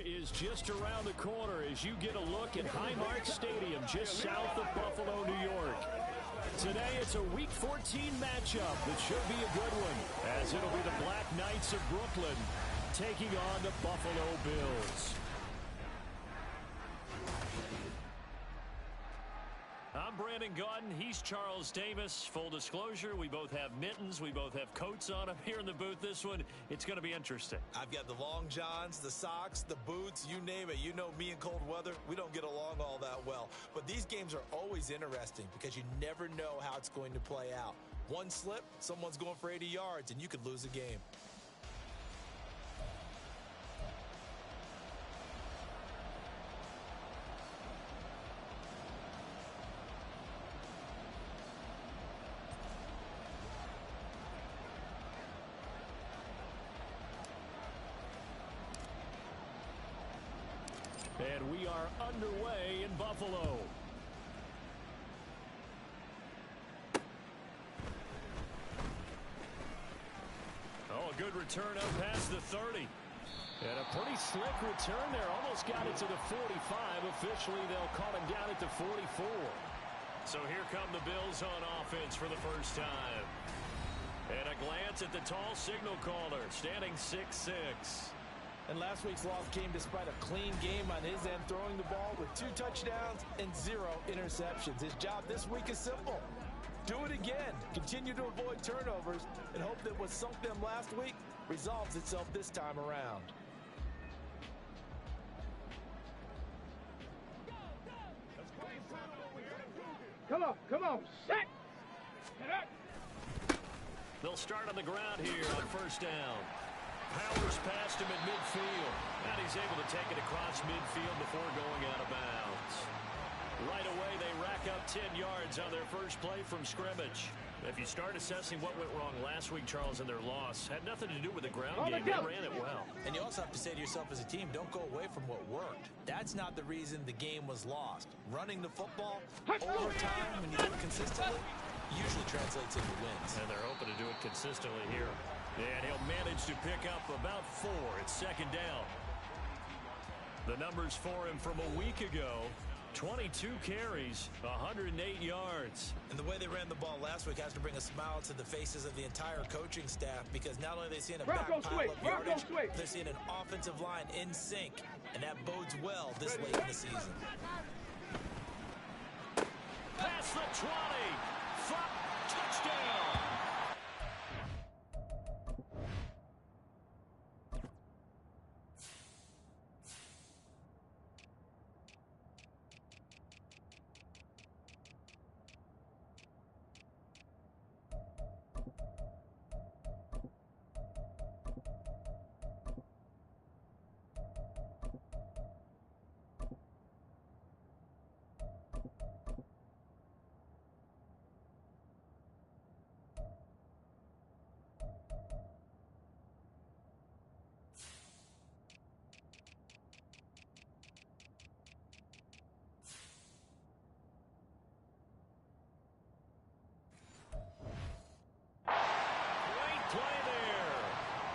is just around the corner as you get a look at Highmark Stadium just south of Buffalo, New York. Today it's a Week 14 matchup that should be a good one, as it'll be the Black Knights of Brooklyn taking on the Buffalo Bills. I'm Brandon Gaudin. He's Charles Davis. Full disclosure, we both have mittens. We both have coats on them here in the booth. This one, it's going to be interesting. I've got the long johns, the socks, the boots, you name it. You know me in cold weather, we don't get along all that well. But these games are always interesting because you never know how it's going to play out. One slip, someone's going for 80 yards, and you could lose a game. And we are underway in Buffalo. Oh, a good return up past the 30. And a pretty slick return there. Almost got it to the 45. Officially, they'll call him down at the 44. So here come the Bills on offense for the first time. And a glance at the tall signal caller, standing 6'6". And last week's loss came despite a clean game on his end, throwing the ball with 2 touchdowns and 0 interceptions. His job this week is simple. Do it again. Continue to avoid turnovers and hope that what sunk them last week resolves itself this time around. Come on, set! They'll start on the ground here on first down. Powers past him at midfield. And he's able to take it across midfield before going out of bounds. Right away, they rack up 10 yards on their first play from scrimmage. If you start assessing what went wrong last week, Charles, in their loss, had nothing to do with the ground game. They ran it well. And you also have to say to yourself as a team, don't go away from what worked. That's not the reason the game was lost. Running the football over time, when you do it consistently, usually translates into wins. And they're hoping to do it consistently here. And he'll manage to pick up about 4 at second down. The numbers for him from a week ago, 22 carries, 108 yards. And the way they ran the ball last week has to bring a smile to the faces of the entire coaching staff, because not only are they seeing a back pile of yardage, they're seeing an offensive line in sync, and that bodes well this late in the season. Past the 20, touchdown.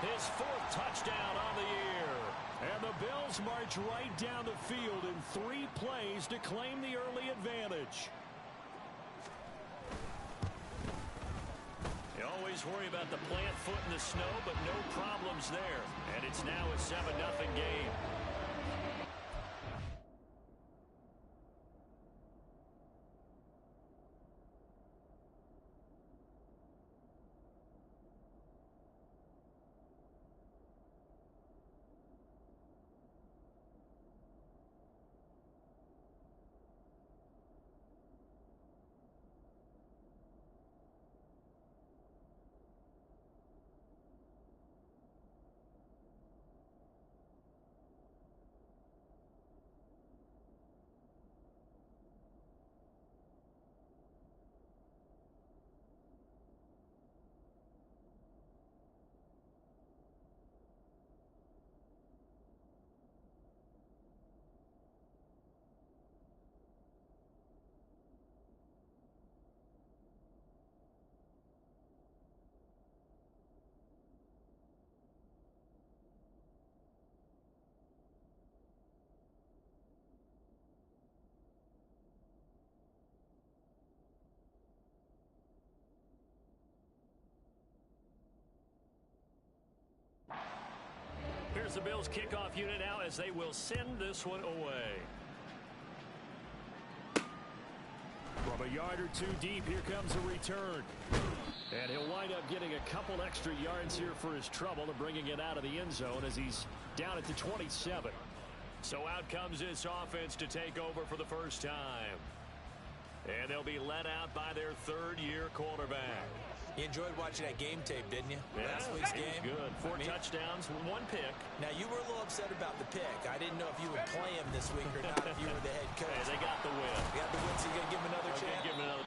His 4th touchdown on the year. And the Bills march right down the field in 3 plays to claim the early advantage. You always worry about the plant foot in the snow, but no problems there. And it's now a 7-0 game. Here's the Bills kickoff unit now as they will send this one away. From a yard or two deep, here comes a return. And he'll wind up getting a couple extra yards here for his trouble and bringing it out of the end zone as he's down at the 27. So out comes this offense to take over for the first time. And they'll be led out by their third-year quarterback. You enjoyed watching that game tape, didn't you? Yeah, Last week's game. Good. Four touchdowns, one pick. Now, you were a little upset about the pick. I didn't know if you would play him this week or not if you were the head coach. Hey, they got the win. They got the win, so you're going to give him another chance? Give him another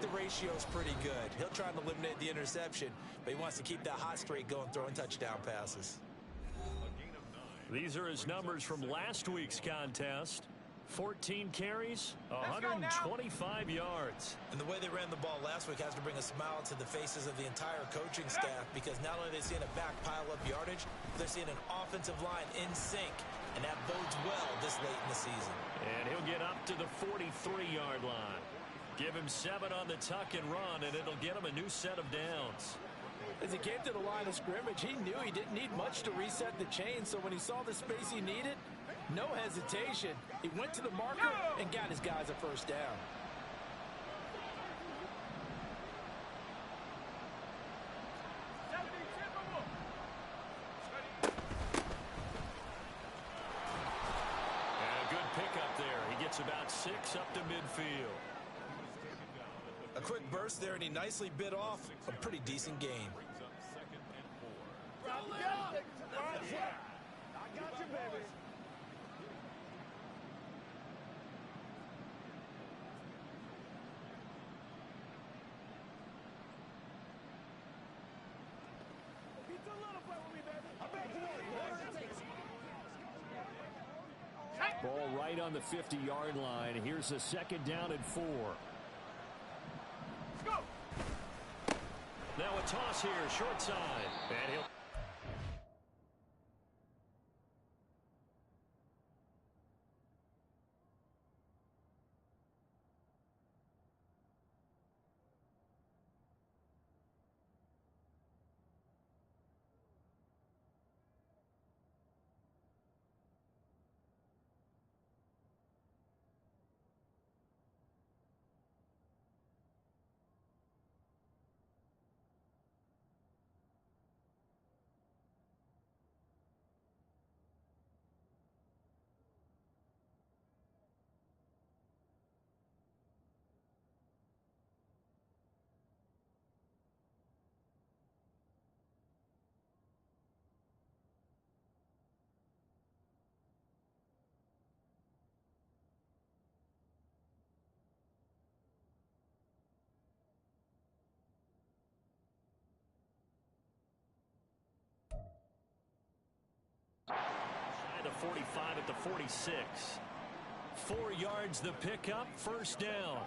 the ratio is pretty good. He'll try and eliminate the interception, but he wants to keep that hot streak going, throwing touchdown passes. These are his numbers from last week's contest. 14 carries, 125 yards. And the way they ran the ball last week has to bring a smile to the faces of the entire coaching staff, because not only are they seeing a back pile up yardage, they're seeing an offensive line in sync, and that bodes well this late in the season. And he'll get up to the 43-yard line. Give him 7 on the tuck and run, and it'll get him a new set of downs. As he came to the line of scrimmage, he knew he didn't need much to reset the chain, so when he saw the space he needed, no hesitation. He went to the marker and got his guys a first down. And a good pickup there. He gets about 6 up to midfield. A quick burst there, and he nicely bit off a pretty decent gain. I got you, baby. Ball right on the 50-yard line. Here's a 2nd down and 4. Let's go. Now a toss here, short side. And he'll... The 45 at the 46. 4 yards the pickup, first down.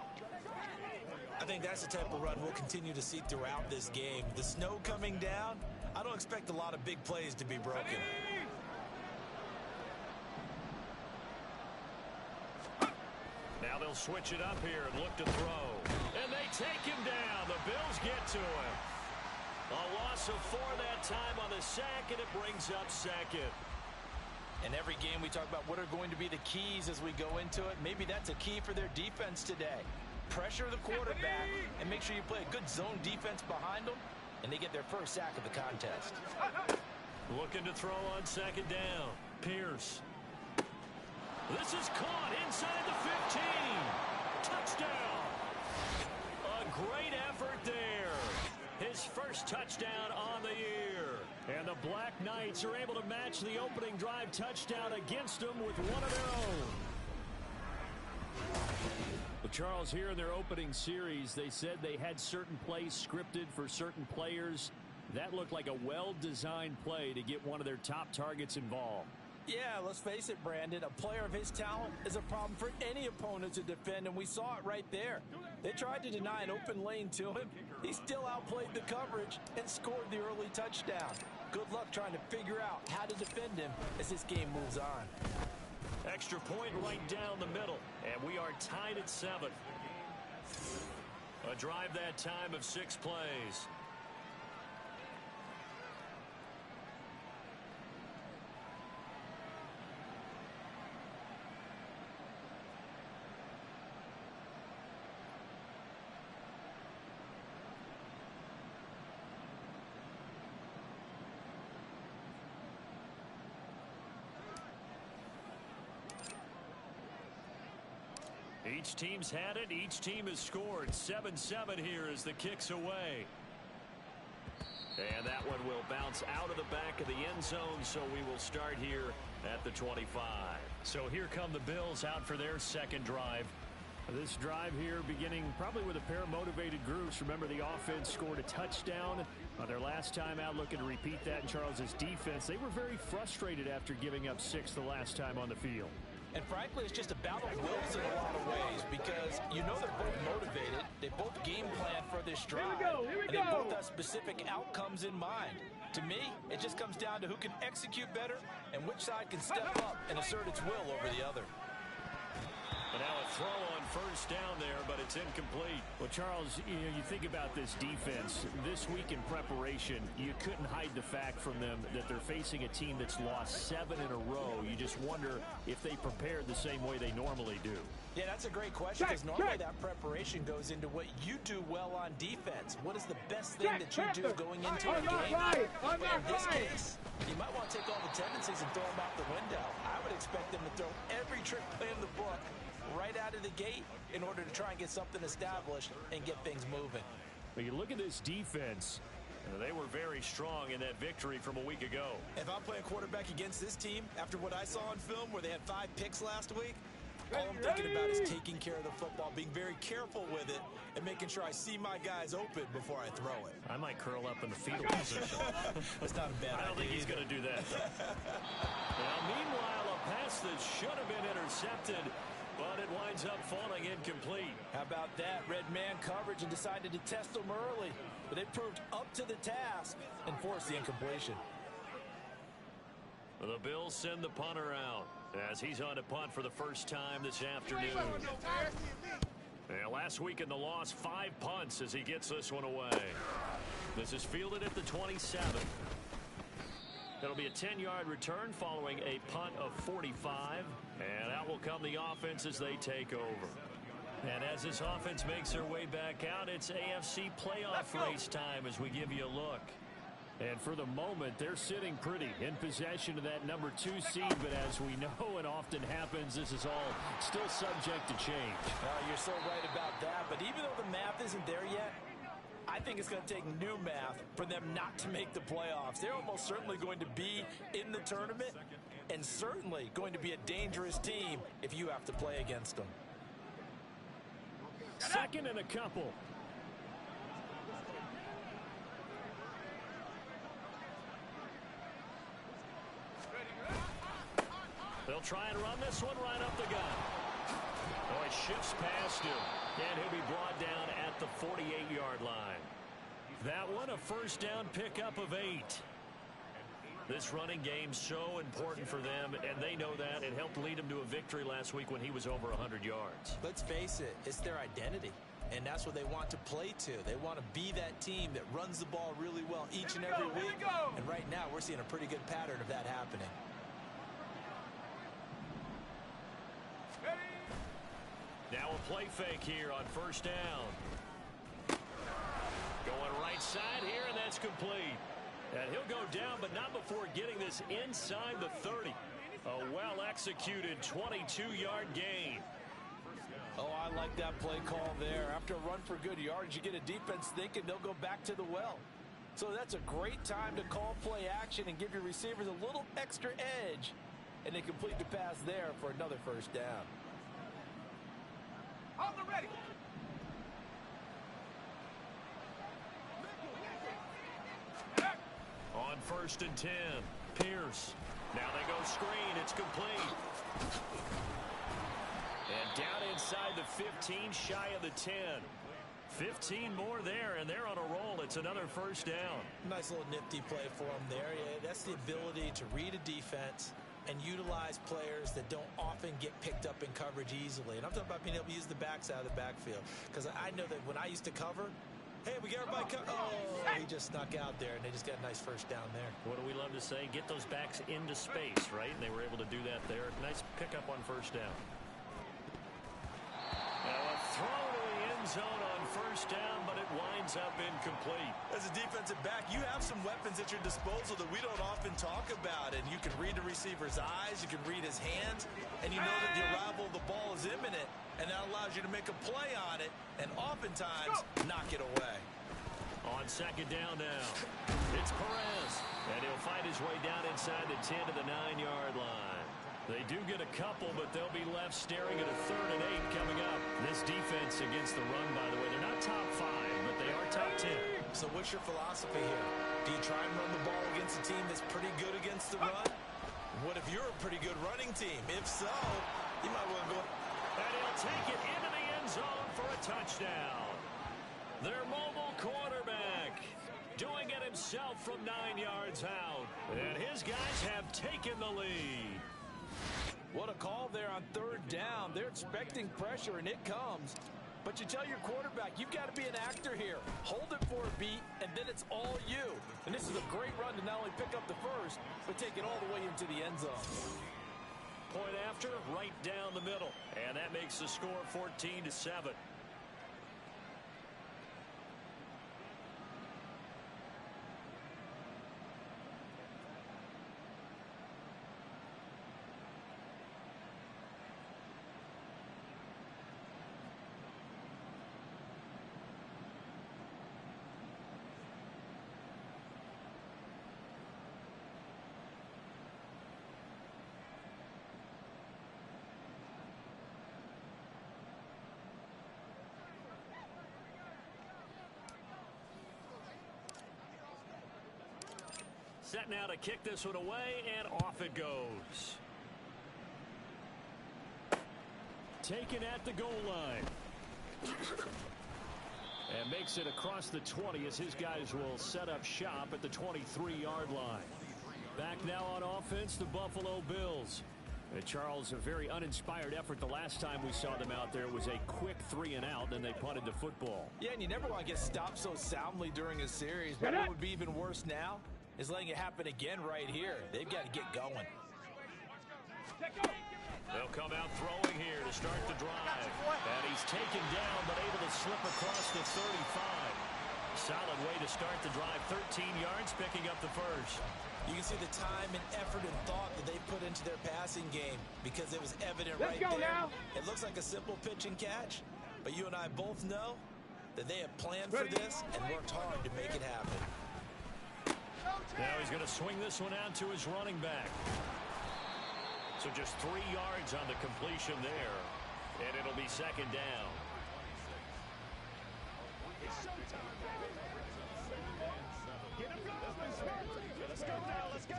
I think that's the type of run we'll continue to see throughout this game. The snow coming down, I don't expect a lot of big plays to be broken. Now they'll switch it up here and look to throw. And they take him down. The Bills get to him. A loss of 4 that time on the sack, and it brings up 2nd. In every game, we talk about what are going to be the keys as we go into it. Maybe that's a key for their defense today. Pressure the quarterback and make sure you play a good zone defense behind them, and they get their first sack of the contest. Looking to throw on 2nd down. Pierce. This is caught inside the 15. Touchdown. A great effort there. His first touchdown on the year. And the Black Knights are able to match the opening drive touchdown against them with one of their own. Well, Charles, here in their opening series, they said they had certain plays scripted for certain players. That looked like a well-designed play to get one of their top targets involved. Yeah, let's face it, Brandon. A player of his talent is a problem for any opponent to defend, and we saw it right there. They tried to deny an open lane to him. He still outplayed the coverage and scored the early touchdown. Good luck trying to figure out how to defend him as this game moves on. Extra point right down the middle, and we are tied at 7. A drive that time of 6 plays. Each team's had it. Each team has scored. 7-7 here as the kick's away. And that one will bounce out of the back of the end zone, so we will start here at the 25. So here come the Bills out for their second drive. This drive here beginning probably with a pair of motivated groups. Remember, the offense scored a touchdown on their last time out, looking to repeat that in Charles' defense. They were very frustrated after giving up 6 the last time on the field. And frankly, it's just a battle of wills in a lot of ways because you know they're both motivated. They both game plan for this drive. And they both have specific outcomes in mind. To me, it just comes down to who can execute better and which side can step up and assert its will over the other. But now a throw on first down there, but it's incomplete. Well, Charles, you think about this defense. This week in preparation, you couldn't hide the fact from them that they're facing a team that's lost 7 in a row. You just wonder if they prepared the same way they normally do. Yeah, that's a great question because normally that preparation goes into what you do well on defense. What is the best thing that you do going into a game? But in this case, you might want to take all the tendencies and throw them out the window. I would expect them to throw every trick play in the book right out of the gate in order to try and get something established and get things moving. When you look at this defense, they were very strong in that victory from a week ago. If I'm playing quarterback against this team, after what I saw on film where they had 5 picks last week, all I'm thinking about is taking care of the football, being very careful with it, and making sure I see my guys open before I throw it. I might curl up in the fetal position. That's not a bad idea. I don't think he's going to do that. Now, meanwhile, a pass that should have been intercepted, but it winds up falling incomplete. How about that? Red man coverage and decided to test them early. But they proved up to the task and forced the incompletion. The Bills send the punter out as he's on to punt for the first time this afternoon. Last week in the loss, 5 punts as he gets this one away. This is fielded at the 27. It'll be a 10-yard return following a punt of 45. And out will come the offense as they take over. And as this offense makes their way back out, it's AFC playoff race time as we give you a look. And for the moment, they're sitting pretty in possession of that number 2 seed. But as we know it often happens, this is all still subject to change. You're so right about that. But even though the math isn't there yet, I think it's going to take new math for them not to make the playoffs. They're almost certainly going to be in the tournament and certainly going to be a dangerous team if you have to play against them. Second and a couple. They'll try and run this one right up the gut. Oh, it shifts past him. And he'll be brought down at the 48-yard line. That one a first down pickup of 8. This running game's so important for them, and they know that. It helped lead them to a victory last week when he was over 100 yards. Let's face it, it's their identity, and that's what they want to play to. They want to be that team that runs the ball really well each and every week, and right now we're seeing a pretty good pattern of that happening. Now a play fake here on first down. Going right side here, and that's complete. And he'll go down, but not before getting this inside the 30. A well-executed 22-yard gain. Oh, I like that play call there. After a run for good yards, you get a defense thinking they'll go back to the well. So that's a great time to call play action and give your receivers a little extra edge. And they complete the pass there for another first down. On the ready. On first and 10, Pierce. Now they go screen. It's complete. And down inside the 15, shy of the 10. 15 more there, and they're on a roll. It's another first down. Nice little nifty play for them there. Yeah, that's the ability to read a defense and utilize players that don't often get picked up in coverage easily. And I'm talking about being able to use the backside of the backfield. Because I know that when I used to cover, hey, we got everybody covered. Oh, he just snuck out there, and they just got a nice first down there. What do we love to say? Get those backs into space, right? And they were able to do that there. Nice pickup on first down. Now a throw to the end zone on first down, but it winds up incomplete. As a defensive back, you have some weapons at your disposal that we don't often talk about. And you can read the receiver's eyes, you can read his hands, and you know that the arrival of the ball is imminent. And that allows you to make a play on it and oftentimes knock it away. On second down now, it's Perez. And he'll fight his way down inside the 10 to the 9-yard line. They do get a couple, but they'll be left staring at a 3rd and 8 coming up. This defense against the run, by the way, they're not top 5, but they are top 10. So what's your philosophy here? Do you try and run the ball against a team that's pretty good against the run? What if you're a pretty good running team? If so, you might want to go. And he'll take it into the end zone for a touchdown. Their mobile quarterback doing it himself from 9 yards out. And his guys have taken the lead. What a call there on 3rd down. They're expecting pressure, and it comes. But you tell your quarterback, you've got to be an actor here. Hold it for a beat, and then it's all you. And this is a great run to not only pick up the first, but take it all the way into the end zone. Point after, right down the middle. And that makes the score 14-7. Set now to kick this one away, and off it goes. Taken at the goal line. And makes it across the 20 as his guys will set up shop at the 23-yard line. Back now on offense, the Buffalo Bills. Charles, a very uninspired effort the last time we saw them out there. It was a quick 3 and out, and they punted the football. Yeah, and you never want to get stopped so soundly during a series. But what would be even worse now is letting it happen again right here. They've got to get going. They'll come out throwing here to start the drive. And he's taken down, but able to slip across the 35. Solid way to start the drive. 13 yards, picking up the first. You can see the time and effort and thought that they put into their passing game because it was evident right there. Now. It looks like a simple pitch and catch, but you and I both know that they have planned for this and worked hard to make it happen. Now he's going to swing this one out to his running back. So just 3 yards on the completion there, and it'll be second down. Let's go now. Let's go.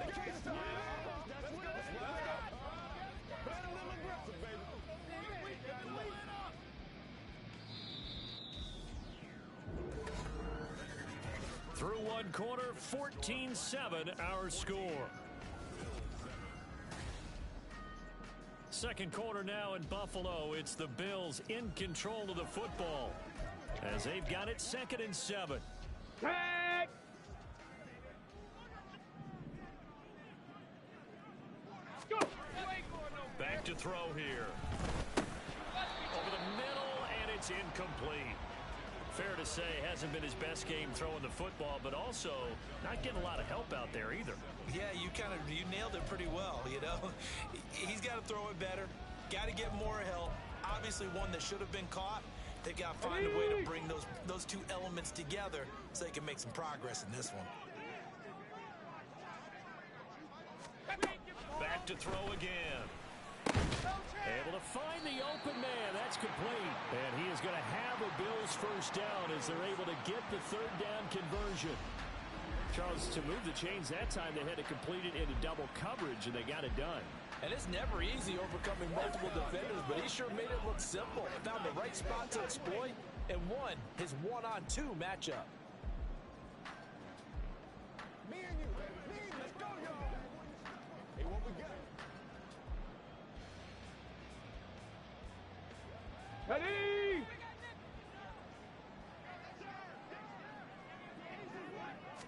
Through one quarter, 14-7 our score. Second quarter now in Buffalo. It's the Bills in control of the football as they've got it 2nd and 7. Tag! Go! Back to throw here. Over the middle, and it's incomplete. Fair to say, hasn't been his best game throwing the football, but also not getting a lot of help out there either. Yeah, you nailed it pretty well, you know. He's got to throw it better, got to get more help. Obviously one that should have been caught. They've got to find a way to bring those two elements together so they can make some progress in this one. Back to throw again. Able to find the open man. That's complete. And he is going to have a Bills first down as they're able to get the 3rd down conversion. Charles, to move the chains that time, they had to complete it into double coverage, and they got it done. And it's never easy overcoming multiple defenders, but he sure made it look simple. Found the right spot to exploit and won his 1-on-2 matchup. Me and you, baby. Let's go, y'all. Hey, what we got? Ready?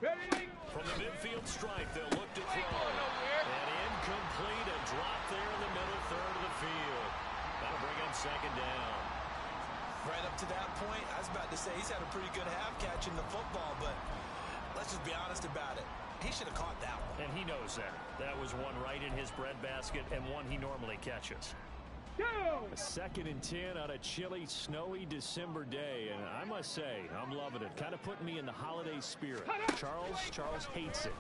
Ready? From the midfield stripe, they'll look to throw. And incomplete, a drop there in the middle 3rd of the field. That'll bring up 2nd down. Right up to that point, I was about to say he's had a pretty good half catching the football, but let's just be honest about it. He should have caught that one. And he knows that. That was one right in his breadbasket and one he normally catches. Go! 2nd and 10 on a chilly, snowy December day, and I must say, I'm loving it. Kind of putting me in the holiday spirit. Charles hates it.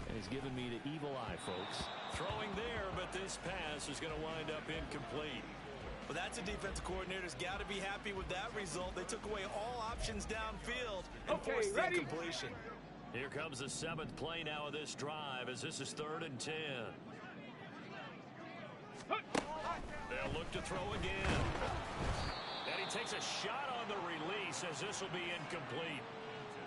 And he's giving me the evil eye, folks. Throwing there, but this pass is going to wind up incomplete. Well, that's a defensive coordinator's got to be happy with that result. They took away all options downfield and forced the incompletion. Here comes the 7th play now of this drive as this is 3rd and 10. They'll look to throw again. And he takes a shot on the release as this will be incomplete.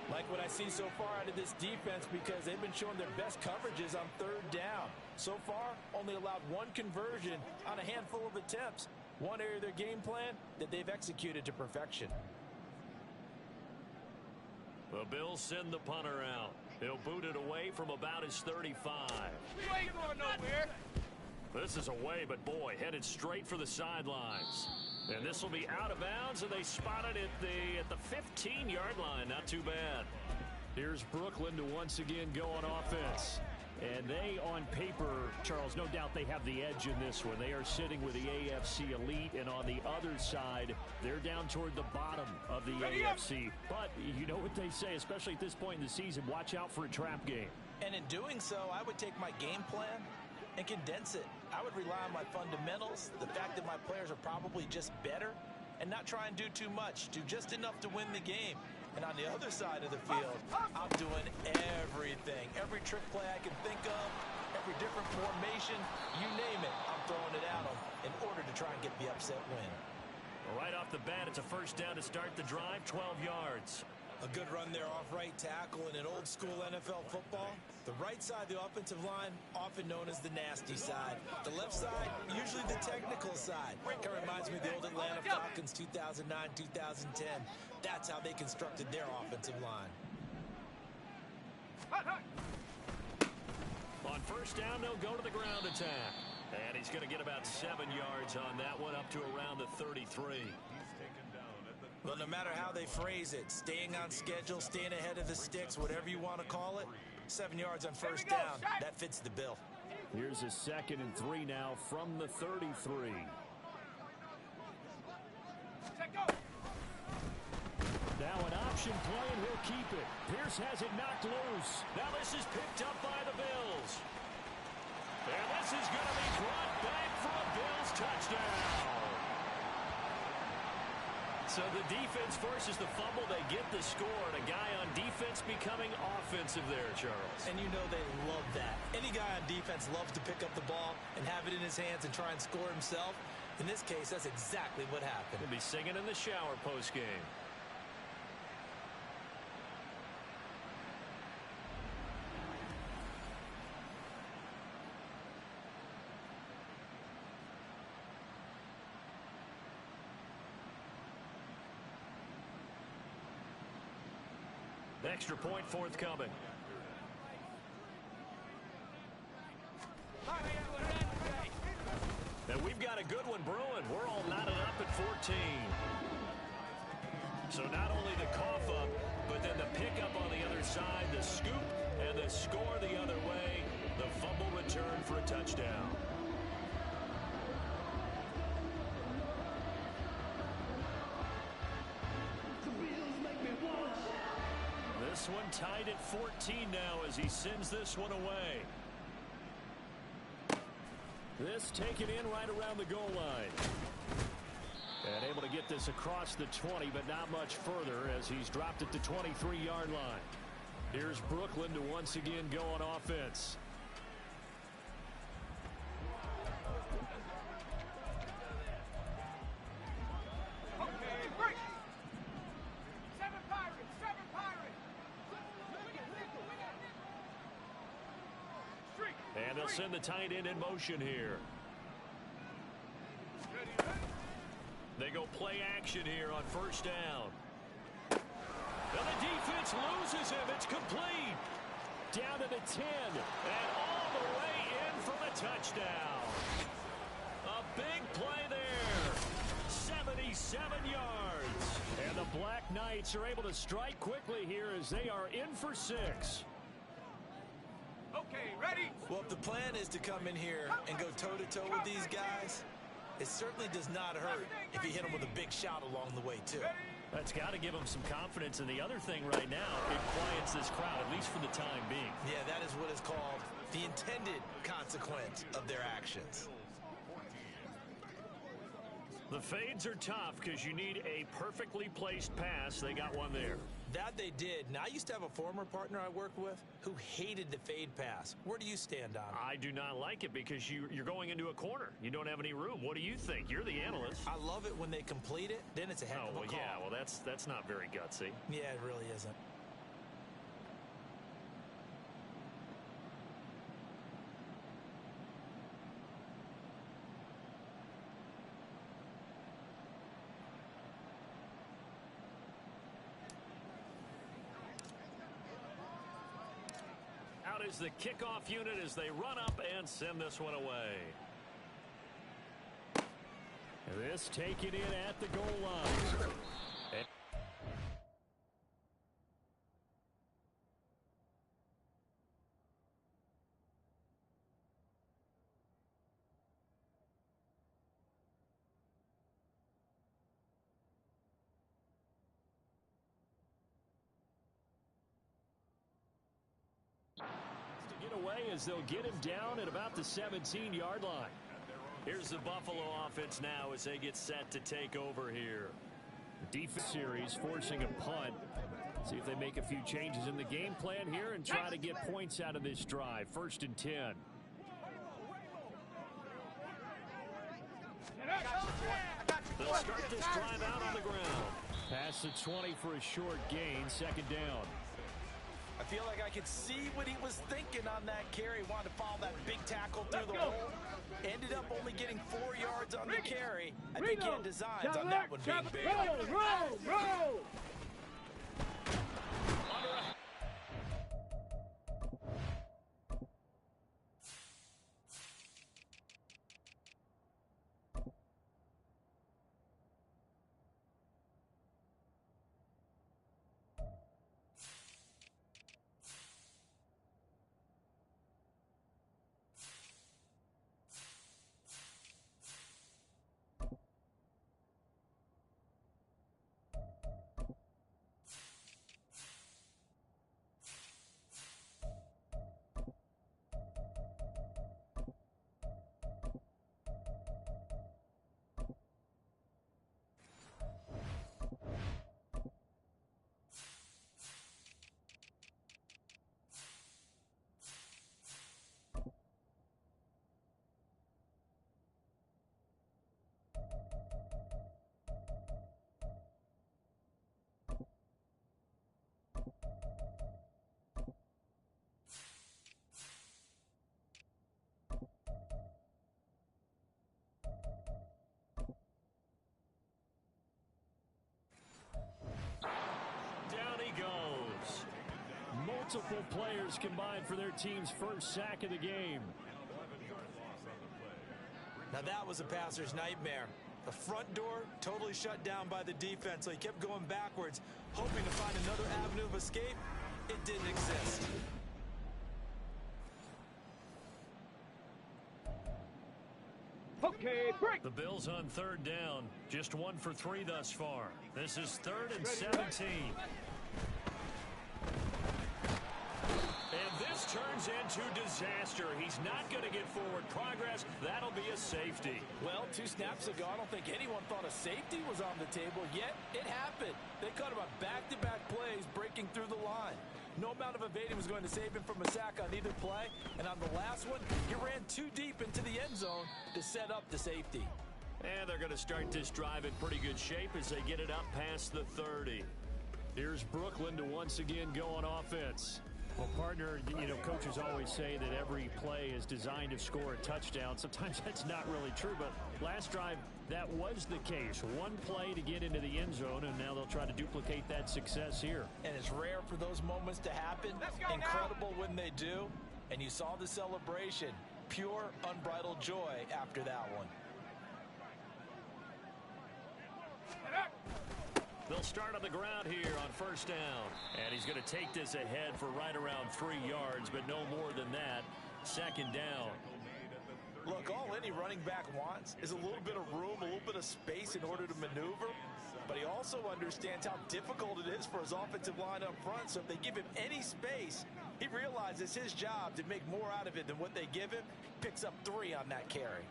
Like what I see so far out of this defense because they've been showing their best coverages on 3rd down. So far, only allowed 1 conversion on a handful of attempts. One area of their game plan that they've executed to perfection. The Bills send the punter out. He'll boot it away from about his 35. We ain't going nowhere. This is away, but boy, headed straight for the sidelines. And this will be out of bounds, and they spot it at the 15-yard line. Not too bad. Here's Brooklyn to once again go on offense. And they, on paper, Charles, no doubt they have the edge in this one. They are sitting with the AFC elite, and on the other side, they're down toward the bottom of the AFC. But you know what they say, especially at this point in the season, watch out for a trap game. And in doing so, I would take my game plan and condense it. I would rely on my fundamentals, the fact that my players are probably just better, and not try and do too much, do just enough to win the game. And on the other side of the field, I'm doing everything. Every trick play I can think of, every different formation, you name it, I'm throwing it at them in order to try and get the upset win. Right off the bat, it's a first down to start the drive, 12 yards. A good run there off right tackle in an old-school NFL football. The right side of the offensive line, often known as the nasty side. The left side, usually the technical side. Kind of reminds me of the old Atlanta Falcons 2009-2010. That's how they constructed their offensive line. On first down, they'll go to the ground attack. And he's going to get about 7 yards on that one, up to around the 33. Well, no matter how they phrase it, staying on schedule, staying ahead of the sticks, whatever you want to call it, 7 yards on first down, that fits the bill. Here's a 2nd and 3 now from the 33. Now an option play, and he'll keep it. Pierce has it knocked loose. Now this is picked up by the Bills. And this is going to be brought back for a Bills touchdown. So the defense forces the fumble. They get the score, and a guy on defense becoming offensive there, Charles. And you know they love that. Any guy on defense loves to pick up the ball and have it in his hands and try and score himself. In this case, that's exactly what happened. He'll be singing in the shower post-game. Extra point forthcoming. And we've got a good one brewing. We're all knotted up at 14. So not only the cough up, but then the pickup on the other side, the scoop, and the score the other way. The fumble return for a touchdown. This one tied at 14 now as he sends this one away. This taken in right around the goal line. And able to get this across the 20, but not much further as he's dropped at the 23-yard line. Here's Brooklyn to once again go on offense. And they'll send the tight end in motion here. They go play action here on first down. And the defense loses him. It's complete. Down to the 10. And all the way in for the touchdown. A big play there. 77 yards. And the Black Knights are able to strike quickly here as they are in for 6. Okay, ready? Well, if the plan is to come in here and go toe-to-toe with these guys, it certainly does not hurt if you hit them with a big shot along the way, too. Ready? That's got to give them some confidence. And the other thing right now, it quiets this crowd, at least for the time being. Yeah, that is what is called the intended consequence of their actions. The fades are tough because you need a perfectly placed pass. They got one there. That they did. Now, I used to have a former partner I worked with who hated the fade pass. Where do you stand on it? I do not like it because you're going into a corner. You don't have any room. What do you think? You're the analyst. I love it when they complete it. Then it's a heck of a call. Yeah, well, that's not very gutsy. Yeah, it really isn't. Out is the kickoff unit as they run up and send this one away. This taken in at the goal line. Away as they'll get him down at about the 17-yard line. Here's the Buffalo offense now as they get set to take over here. Defense series forcing a punt. See if they make a few changes in the game plan here and try to get points out of this drive. 1st and 10. They'll start this drive out on the ground. Pass the 20 for a short gain. 2nd down. I feel like I could see what he was thinking on that carry. Wanted to follow that big tackle through the hole. Ended up only getting 4 yards on the carry. I think he had designs on that one being big. Roll! Multiple players combined for their team's first sack of the game. Now that was a passer's nightmare. The front door totally shut down by the defense, so he kept going backwards, hoping to find another avenue of escape. It didn't exist. Okay, break. The Bills on 3rd down. Just 1 for 3 thus far. This is 3rd and 17. And this turns into disaster. He's not going to get forward progress. That'll be a safety. Well, 2 snaps ago, I don't think anyone thought a safety was on the table, yet it happened. They cut him on back-to-back plays, breaking through the line. No amount of evading was going to save him from a sack on either play, and on the last one, he ran too deep into the end zone to set up the safety. And they're going to start this drive in pretty good shape as they get it up past the 30. Here's Brooklyn to once again go on offense. Well, partner, coaches always say that every play is designed to score a touchdown. Sometimes that's not really true, but last drive, that was the case. 1 play to get into the end zone, and now they'll try to duplicate that success here. And it's rare for those moments to happen. Incredible when they do. And you saw the celebration. Pure, unbridled joy after that one. They'll start on the ground here on 1st down. And he's going to take this ahead for right around 3 yards, but no more than that. 2nd down. Look, all any running back wants is a little bit of room, a little bit of space in order to maneuver. But he also understands how difficult it is for his offensive line up front. So if they give him any space, he realizes his job to make more out of it than what they give him. Picks up 3 on that carry.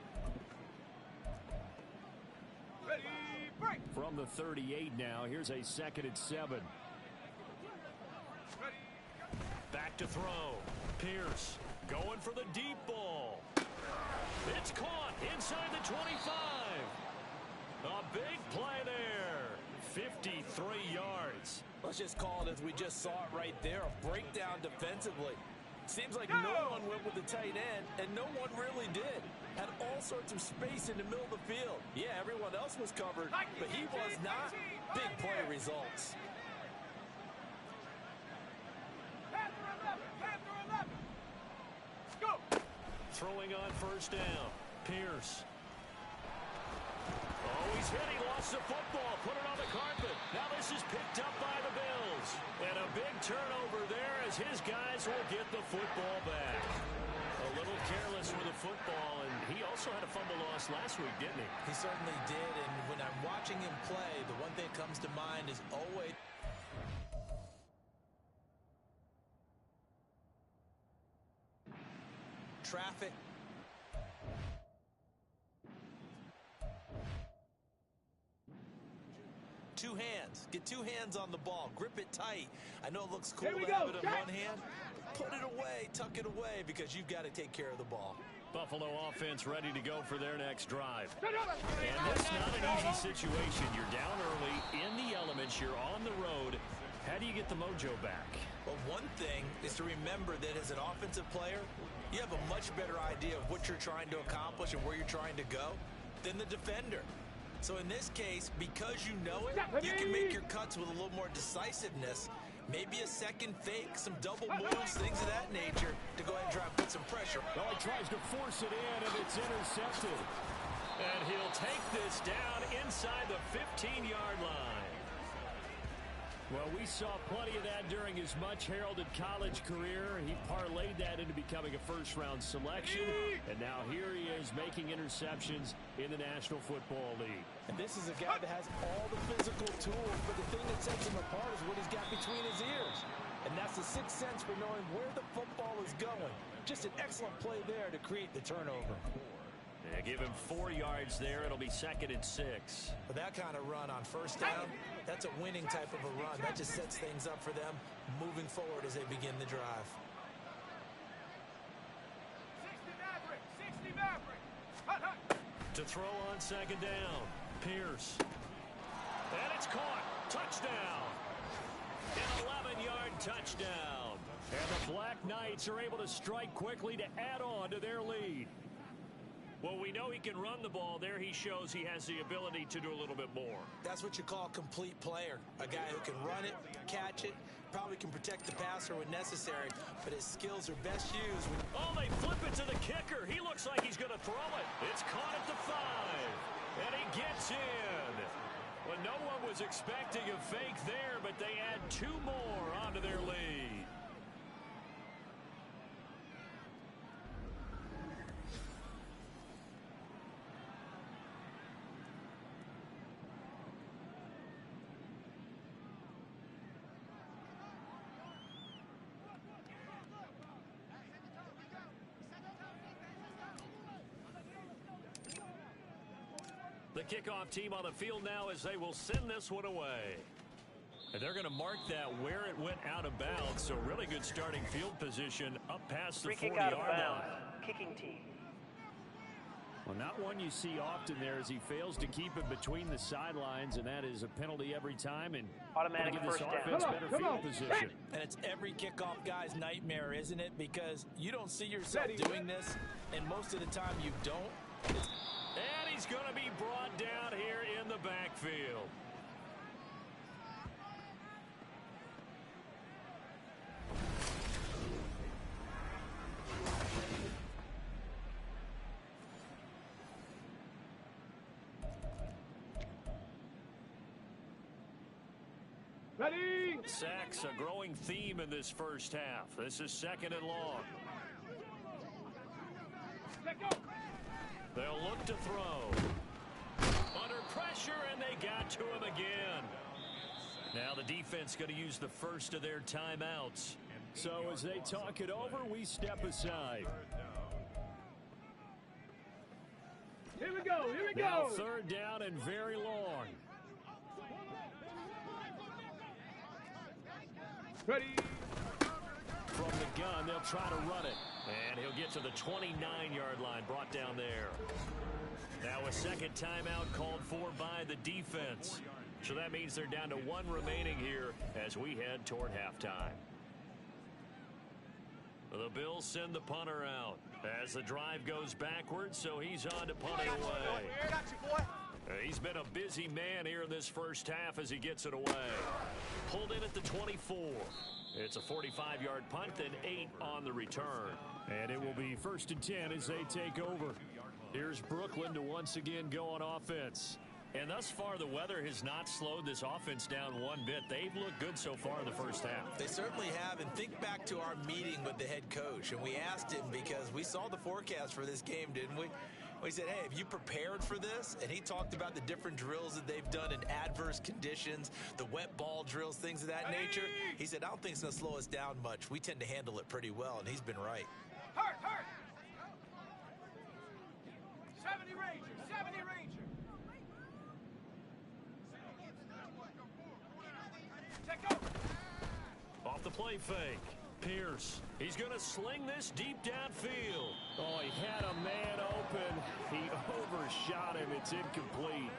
Ready, break. From the 38 now, here's a 2nd and 7. Ready. Back to throw. Pierce going for the deep ball. It's caught inside the 25. A big play there. 53 yards. Let's just call it as we just saw it right there, a breakdown defensively. Seems like no one went with the tight end, and no one really did. Had all sorts of space in the middle of the field. Yeah, everyone else was covered, but he was not. Big play results. Go. Throwing on 1st down. Pierce. Oh, he's hit. He lost the football. Put it on the carpet. Now this is picked up by the Bills. And a big turnover there as his guys will get the football back. A little careless with the football, and he also had a fumble loss last week, didn't he? He certainly did, and when I'm watching him play, the one thing that comes to mind is always traffic. Two hands. Get 2 hands on the ball. Grip it tight. I know it looks cool to have it in one hand. Put it away. Tuck it away because you've got to take care of the ball. Buffalo offense ready to go for their next drive. And that's not an easy situation. You're down early, in the elements, you're on the road. How do you get the mojo back? Well, one thing is to remember that as an offensive player, you have a much better idea of what you're trying to accomplish and where you're trying to go than the defender. So in this case, because you know it, you can make your cuts with a little more decisiveness. Maybe a second fake, some double moves, things of that nature to go ahead and try and put some pressure. Well, he tries to force it in, and it's intercepted. And he'll take this down inside the 15-yard line. Well, we saw plenty of that during his much-heralded college career. He parlayed that into becoming a first-round selection. And now here he is making interceptions in the National Football League. And this is a guy that has all the physical tools, but the thing that sets him apart is what he's got between his ears. And that's the sixth sense for knowing where the football is going. Just an excellent play there to create the turnover. Yeah, give him 4 yards there. It'll be 2nd and 6. With that kind of run on 1st down, that's a winning type of a run. That just sets things up for them moving forward as they begin the drive. 60 Maverick. Hut, hut. To throw on 2nd down, Pierce. And it's caught. Touchdown. An 11-yard touchdown. And the Black Knights are able to strike quickly to add on to their lead. Well, we know he can run the ball. There he shows he has the ability to do a little bit more. That's what you call a complete player. A guy who can run it, catch it, probably can protect the passer when necessary, but his skills are best used when... Oh, they flip it to the kicker. He looks like he's going to throw it. It's caught at the 5, and he gets in. Well, no one was expecting a fake there, but they add 2 more onto their lead. The kickoff team on the field now as they will send this one away. And they're going to mark that where it went out of bounds. So really good starting field position up past the 40-yard line. Kicking team. Well, not one you see often there as he fails to keep it between the sidelines, and that is a penalty every time. And Automatic give this first offense down. better field position. And it's every kickoff guy's nightmare, isn't it? Because you don't see yourself doing this, and most of the time you don't. And he's going to be brought down here in the backfield. Ready. Sacks, a growing theme in this first half. This is 2nd and long. Let go. They'll look to throw. Under Pressure, and they got to him again. Now the defense going to use the first of their timeouts. So as they talk it over, we step aside. Here we go. Here we Now go. third down and very long. Ready. From the gun, they'll try to run it. And he'll get to the 29-yard line, brought down there. Now a second timeout called for by the defense. So that means they're down to one remaining here as we head toward halftime. The Bills send the punter out as the drive goes backwards, so he's on to punt it away. He's been a busy man here in this first half as he gets it away. Pulled in at the 24. It's a 45-yard punt, then 8 on the return. And it will be 1st and 10 as they take over. Here's Brooklyn to once again go on offense. And thus far, the weather has not slowed this offense down one bit. They've looked good so far in the first half. They certainly have, and think back to our meeting with the head coach, and we asked him because we saw the forecast for this game, didn't we? We said, hey, have you prepared for this? And he talked about the different drills that they've done in adverse conditions, the wet ball drills, things of that nature. He said, I don't think it's going to slow us down much. We tend to handle it pretty well, and he's been right. Hurt. 70 Ranger. 70 Ranger. Check over. Off the play fake. Pierce. He's going to sling this deep downfield. Oh, he had a man open. He overshot him. It's incomplete.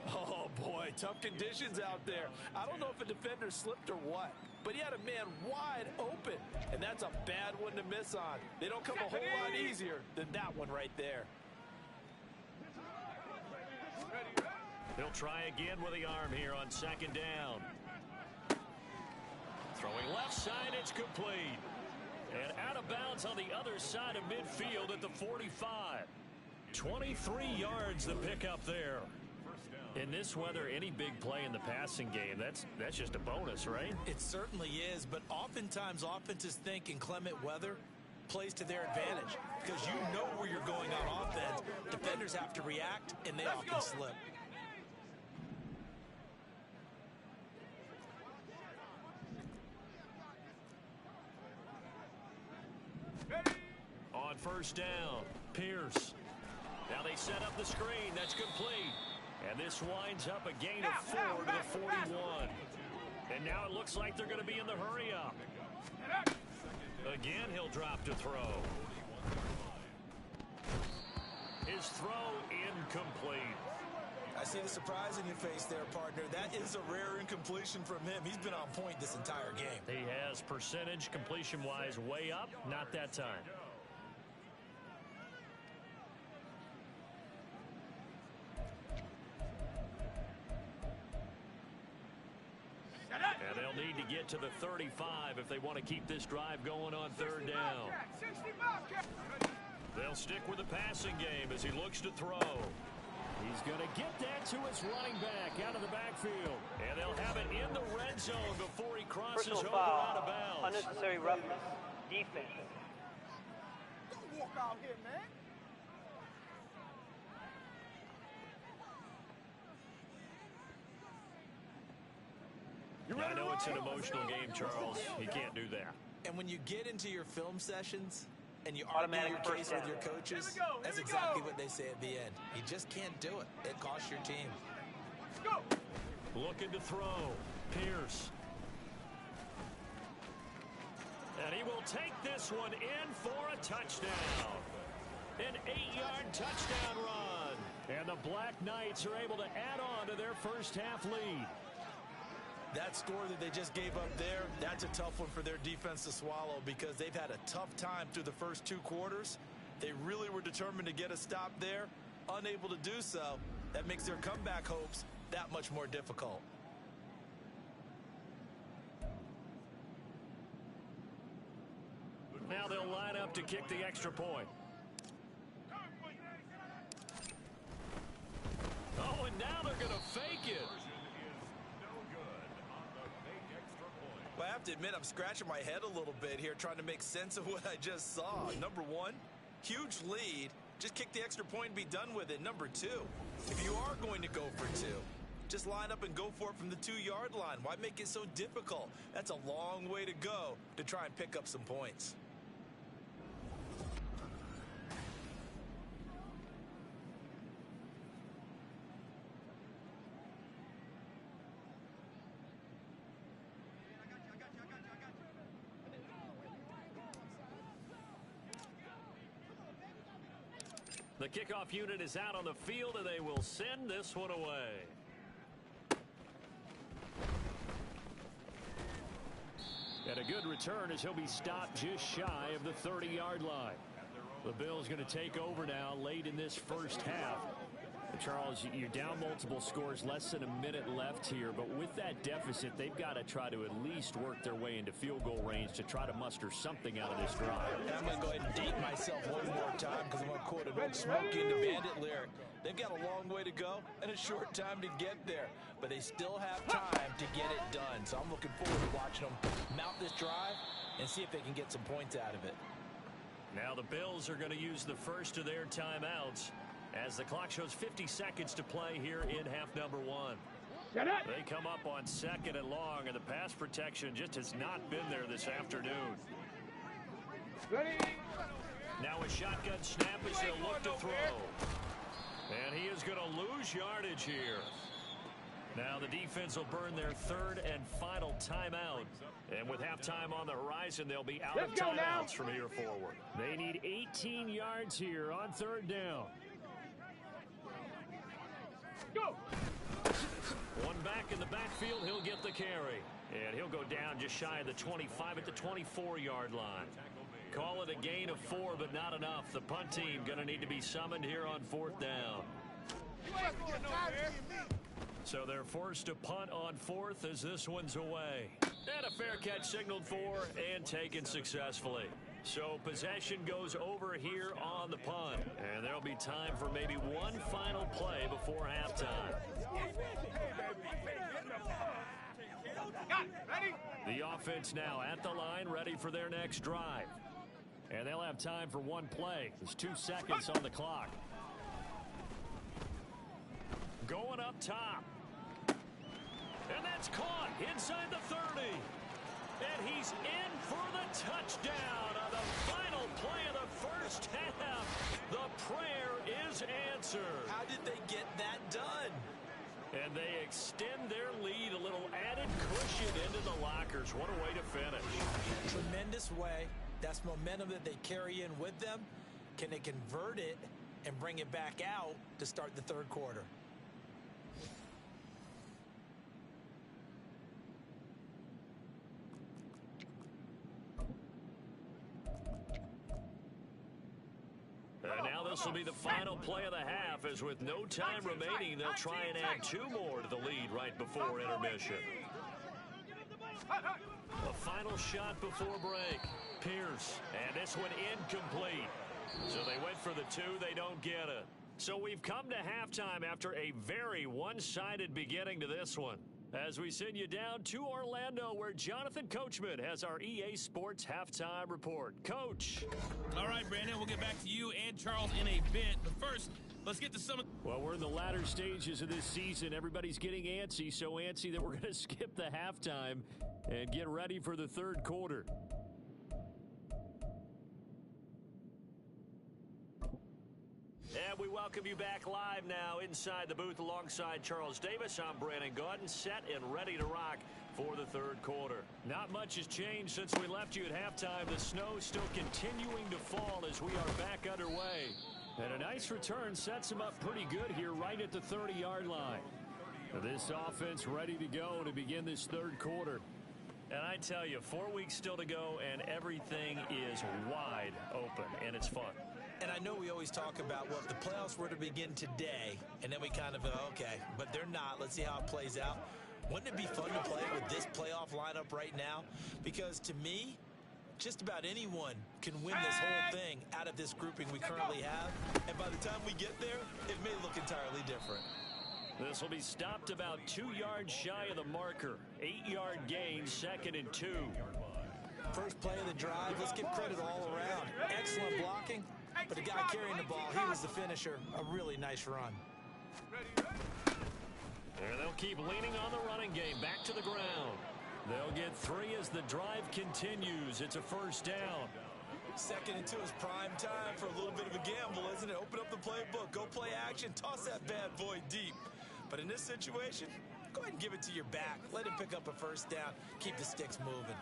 Oh, boy, tough conditions out there. I don't know if a defender slipped or what, but he had a man wide open, and that's a bad one to miss on. They don't come a whole lot easier than that one right there. He'll try again with the arm here on second down. Throwing left side, it's complete. And out of bounds on the other side of midfield at the 45. 23 yards the pickup there. In this weather, any big play in the passing game, that's just a bonus, right? It certainly is, but oftentimes offenses think in clement weather plays to their advantage because you know where you're going on offense. Defenders have to react, and they often slip. On first down, Pierce. Now they set up the screen. That's complete. And this winds up a gain of 4 to the 41. And now it looks like they're going to be in the hurry up. Again, he'll drop to throw. His throw incomplete. I see the surprise in your face there, partner. That is a rare incompletion from him. He's been on point this entire game. He has percentage completion-wise way up. Not that time. And they'll need to get to the 35 if they want to keep this drive going on third down. They'll stick with the passing game as he looks to throw. He's going to get that to his running back out of the backfield. And they'll have it in the red zone before he crosses Personal over foul, out of bounds. unnecessary roughness, defense. Don't walk out here, man. I know it's an emotional game, Charles. He can't do that. And when you get into your film sessions and you Automatic argue your case first with down. your coaches, Here we go, that's here we exactly go. what they say at the end. You just can't do it. It costs your team. Let's go. Looking to throw. Pierce. And he will take this one in for a touchdown. An 8-yard touchdown run. And the Black Knights are able to add on to their first half lead. That score that they just gave up there, that's a tough one for their defense to swallow because they've had a tough time through the first 2 quarters. They really were determined to get a stop there, unable to do so. That makes their comeback hopes that much more difficult. Now they'll line up to kick the extra point. Oh, and now they're going to fake it. Well, I have to admit, I'm scratching my head a little bit here trying to make sense of what I just saw. Number one, huge lead, Just kick the extra point and be done with it. Number 2, if you are going to go for 2, just line up and go for it from the 2-yard line. Why make it so difficult? That's a long way to go to try and pick up some points. The kickoff unit is out on the field, and they will send this one away. And a good return as he'll be stopped just shy of the 30-yard line. The Bills going to take over now late in this first half. Charles, you're down multiple scores, less than a minute left here, but with that deficit, they've got to try to at least work their way into field goal range to try to muster something out of this drive. And I'm going to go ahead and date myself one more time because I'm going to quote an old Smokey and the Bandit lyric. They've got a long way to go and a short time to get there, but they still have time to get it done. So I'm looking forward to watching them mount this drive and see if they can get some points out of it. Now the Bills are going to use the first of their timeouts as the clock shows 50 seconds to play here in half number 1. They come up on 2nd and long, and the pass protection just has not been there this afternoon. Now a shotgun snap as they'll look to throw. And he is going to lose yardage here. Now the defense will burn their 3rd and final timeout. And with halftime on the horizon, they'll be out of timeouts from here forward. They need 18 yards here on 3rd down. Go! One back in the backfield, he'll get the carry. And he'll go down just shy of the 25 at the 24-yard line. Call it a gain of 4, but not enough. The punt team going to need to be summoned here on 4th down. So they're forced to punt on 4th as this one's away. And a fair catch signaled for and taken successfully. So possession goes over here on the punt. And there'll be time for maybe one final play before halftime. The offense now at the line, ready for their next drive. And they'll have time for one play. There's 2 seconds on the clock. Going up top. And that's caught inside the 30. And he's in for the touchdown on the final play of the first half. The prayer is answered. How did they get that done? And they extend their lead, a little added cushion into the lockers. What a way to finish. Tremendous way. That's momentum that they carry in with them. Can they convert it and bring it back out to start the 3rd quarter? And now this will be the final play of the half, as with no time remaining, they'll try and add 2 more to the lead right before intermission. A final shot before break. Pierce, and this one incomplete. So they went for the 2, they don't get it. So we've come to halftime after a very one-sided beginning to this one. As we send you down to Orlando, where Jonathan Coachman has our EA Sports Halftime Report. Coach. All right, Brandon, we'll get back to you and Charles in a bit. But first, let's get to some of... Well, we're in the latter stages of this season. Everybody's getting antsy, so antsy that we're going to skip the halftime and get ready for the 3rd quarter. And we welcome you back live now inside the booth alongside Charles Davis. I'm Brandon Gaudin, set and ready to rock for the 3rd quarter. Not much has changed since we left you at halftime. The snow still continuing to fall as we are back underway. And a nice return sets him up pretty good here right at the 30-yard line. This offense ready to go to begin this 3rd quarter. And I tell you, 4 weeks still to go, and everything is wide open, and it's fun. And I know we always talk about, well, if the playoffs were to begin today, and then we kind of, okay, but they're not. Let's see how it plays out. Wouldn't it be fun to play with this playoff lineup right now? Because to me, just about anyone can win this whole thing out of this grouping we currently have. And by the time we get there, it may look entirely different. This will be stopped about 2 yards shy of the marker. 8-yard gain, 2nd and 2. First play of the drive. Let's give credit all around. Excellent blocking. But the guy carrying the ball, he was the finisher. A really nice run. And they'll keep leaning on the running game. Back to the ground. They'll get 3 as the drive continues. It's a first down. 2nd and 2 is prime time for a little bit of a gamble, isn't it? Open up the playbook, go play action, toss that bad boy deep. But in this situation, go ahead and give it to your back. Let him pick up a first down. Keep the sticks moving.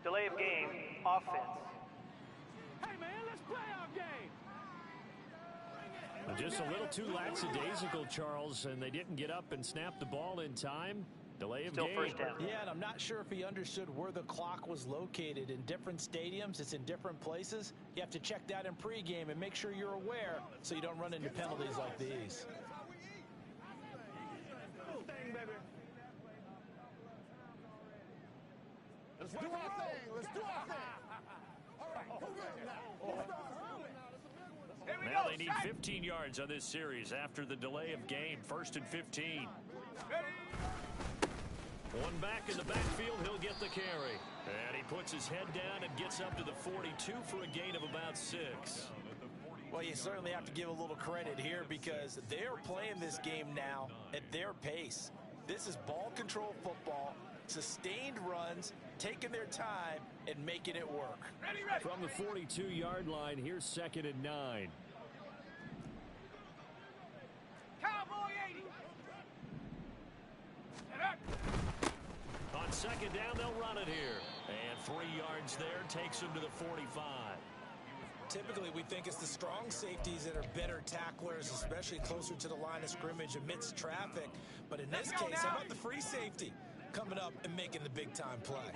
Delay of game, offense. Hey, man, let's play our game. Just a little too lackadaisical, Charles, and they didn't get up and snap the ball in time. Delay of Still game. first down. Yeah, and I'm not sure if he understood where the clock was located. In different stadiums, it's in different places. You have to check that in pregame and make sure you're aware so you don't run into penalties like these. Let's do our thing. Let's do our thing. All right, move it now. Now they need 15 yards on this series after the delay of game. 1st and 15. One back in the backfield, he'll get the carry. And he puts his head down and gets up to the 42 for a gain of about 6. Well, you certainly have to give a little credit here because they're playing this game now at their pace. This is ball control football, sustained runs, taking their time and making it work. From the 42-yard line, here's 2nd and 9. Cowboy 80. On 2nd down, they'll run it here. And 3 yards there takes him to the 45. Typically, we think it's the strong safeties that are better tacklers, especially closer to the line of scrimmage amidst traffic. But in this case, how about the free safety coming up and making the big-time play?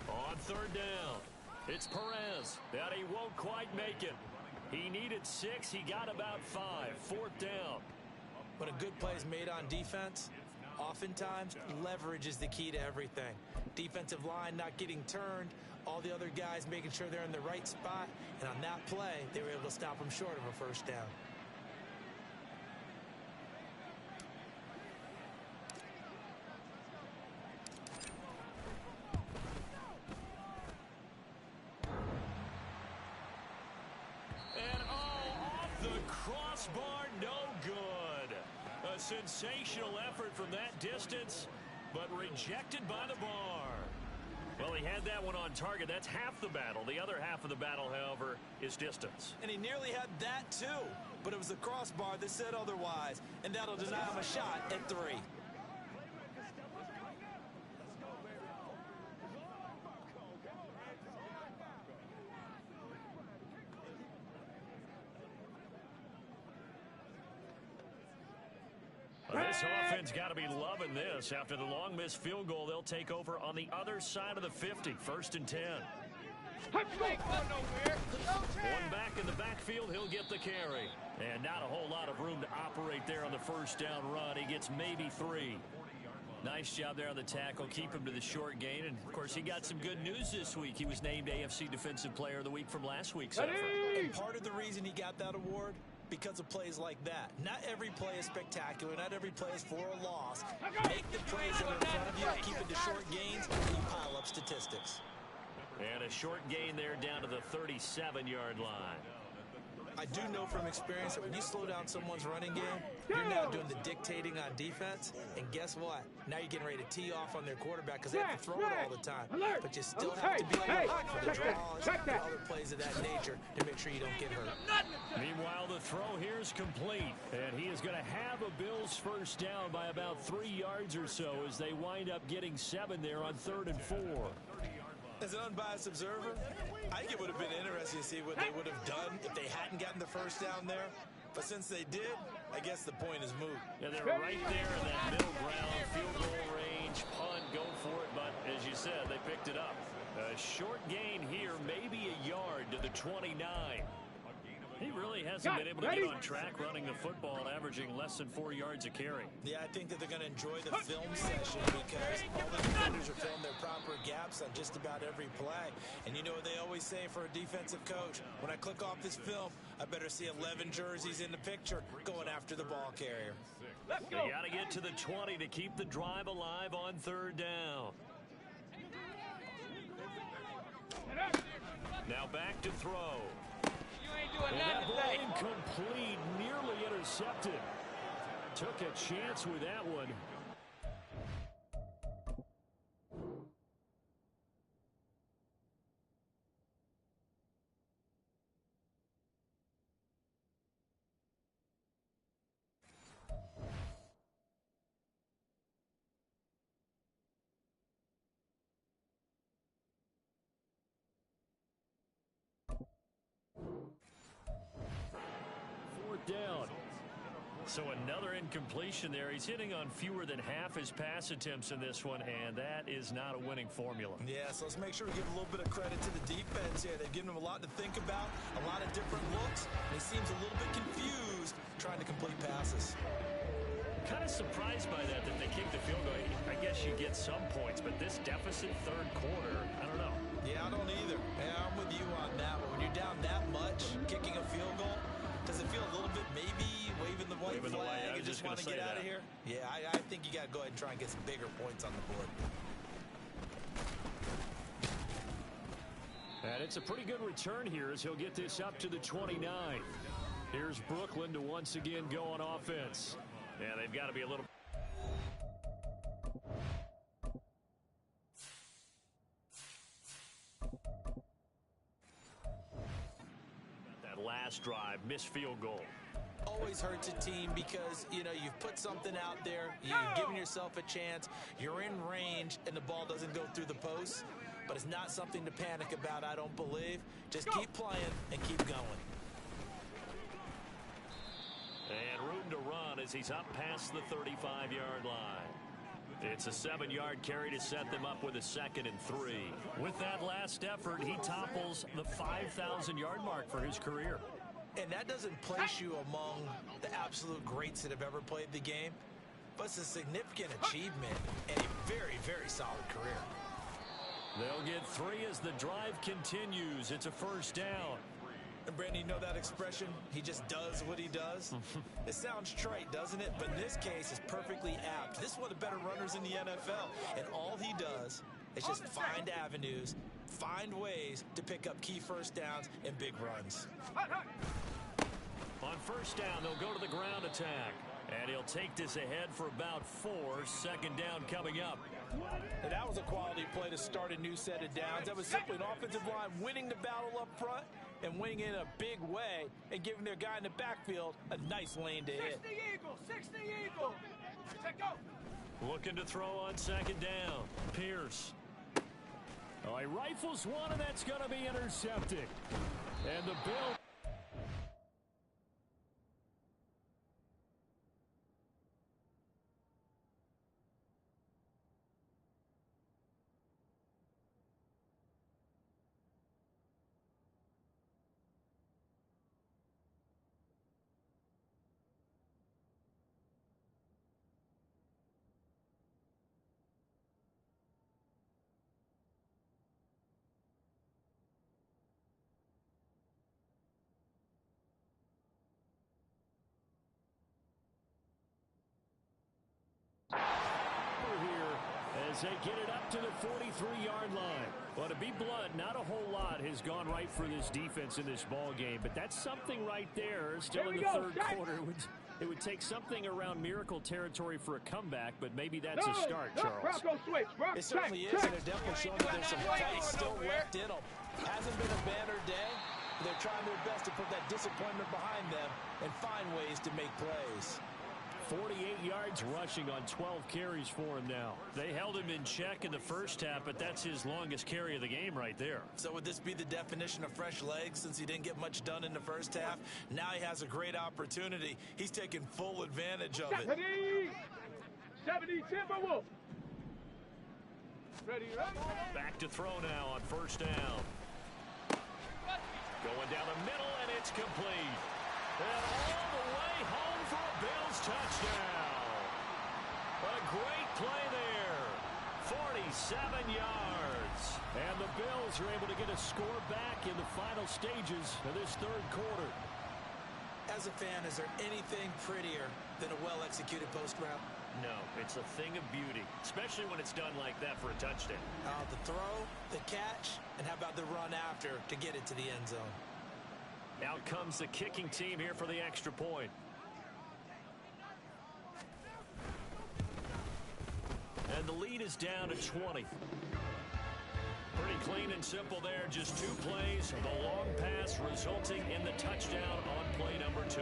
On 3rd down, it's Perez. That he won't quite make it. He needed 6. He got about 5. 4th down. When a good play is made on defense, oftentimes leverage is the key to everything. Defensive line not getting turned, all the other guys making sure they're in the right spot, and on that play, they were able to stop them short of a first down. Crossbar, no good. A sensational effort from that distance, but rejected by the bar. Well, he had that one on target. That's half the battle. The other half of the battle, however, is distance. And he nearly had that, too. But it was the crossbar that said otherwise, and that'll deny him a shot at 3. This offense got to be loving this. After the long missed field goal, they'll take over on the other side of the 50. 1st and 10. One back in the backfield, he'll get the carry. And not a whole lot of room to operate there on the first down run. He gets maybe 3. Nice job there on the tackle. Keep him to the short gain. And, of course, he got some good news this week. He was named AFC Defensive Player of the Week from last week's effort. And part of the reason he got that award, because of plays like that. Not every play is spectacular. Not every play is for a loss. Make the plays that are in front of you, keep it to short gains, and you pile up statistics. And a short gain there down to the 37-yard line. I do know from experience that when you slow down someone's running game, you're now doing the dictating on defense. And guess what? Now you're getting ready to tee off on their quarterback because they have to throw it all the time. But you still have to be alert for the draws and other plays of that nature to make sure you don't get hurt. Meanwhile, the throw here is complete. And he is going to have a Bills first down by about 3 yards or so as they wind up getting 7 there on 3rd and 4. As an unbiased observer, I think it would have been interesting to see what they would have done if they hadn't gotten the first down there. But since they did, I guess the point is moot. Yeah, they're right there in that middle ground, field goal range, punt, go for it. But as you said, they picked it up. A short gain here, maybe a yard to the 29. He really hasn't been able to get on track running the football, averaging less than 4 yards a carry. Yeah, I think that they're going to enjoy the film session because all the defenders are filling their proper gaps on just about every play. And you know what they always say for a defensive coach? When I click off this film, I better see 11 jerseys in the picture going after the ball carrier. They got to get to the 20 to keep the drive alive on third down. Now back to throw. Doing that ball nothing. incomplete, nearly intercepted. Took a chance with that one. Down. So another incompletion there. He's hitting on fewer than half his pass attempts in this one, and that is not a winning formula. Yeah, so let's make sure we give a little bit of credit to the defense here. They've given him a lot to think about, a lot of different looks, and he seems a little bit confused trying to complete passes. Kind of surprised by that they kicked the field goal. I guess you get some points, but this deficit third quarter, I don't know. Yeah, I don't either. Yeah, I'm with you on that. But when you're down that much, kicking a field goal, does it feel a little bit maybe waving the white flag and just want to get out of here? Yeah, I think you got to go ahead and try and get some bigger points on the board. And it's a pretty good return here as he'll get this up to the 29. Here's Brooklyn to once again go on offense. Yeah, they've got to be a little... That last drive, missed field goal. Always hurts a team because, you know, you've put something out there, you've given yourself a chance, you're in range, and the ball doesn't go through the post. But it's not something to panic about, I don't believe. Just keep playing and keep going. And room to run as he's up past the 35-yard line. It's a 7-yard carry to set them up with a 2nd and 3. With that last effort, he topples the 5,000-yard mark for his career. And that doesn't place you among the absolute greats that have ever played the game, but it's a significant achievement and a very, very solid career. They'll get 3 as the drive continues. It's a first down. And Brandon, you know that expression? He just does what he does? It sounds trite, doesn't it? But in this case, it's perfectly apt. This is one of the better runners in the NFL. And all he does is just find avenues, find ways to pick up key first downs and big runs. On first down, they'll go to the ground attack. And he'll take this ahead for about 4. 2nd down coming up. And that was a quality play to start a new set of downs. That was simply an offensive line winning the battle up front and winning in a big way and giving their guy in the backfield a nice lane to hit. 60 Eagle. Check out. Looking to throw on 2nd down. Pierce. Oh, he rifles one, and that's going to be intercepted. And the Bills. As they get it up to the 43-yard line. Well, to be blunt, not a whole lot has gone right for this defense in this ball game, but that's something right there. Still in the third quarter. It would take something around miracle territory for a comeback, but maybe that's a start, Charles. It certainly is, and they're definitely showing that there's some fight still left in them. Hasn't been a banner day. They're trying their best to put that disappointment behind them and find ways to make plays. 48 yards rushing on 12 carries for him now. They held him in check in the first half, but that's his longest carry of the game right there. So would this be the definition of fresh legs since he didn't get much done in the first half? Now he has a great opportunity. He's taking full advantage of it. 70 Timberwolf. Ready, ready. Back to throw now on first down. Going down the middle, and it's complete. And all the way home for a Bills touchdown. A great play there. 47 yards. And the Bills are able to get a score back in the final stages of this third quarter. As a fan, is there anything prettier than a well-executed post route? No, it's a thing of beauty, especially when it's done like that for a touchdown. The throw, the catch, and how about the run after to get it to the end zone? Out comes the kicking team here for the extra point. And the lead is down to 20. Pretty clean and simple there. Just 2 plays. The long pass resulting in the touchdown on play number 2.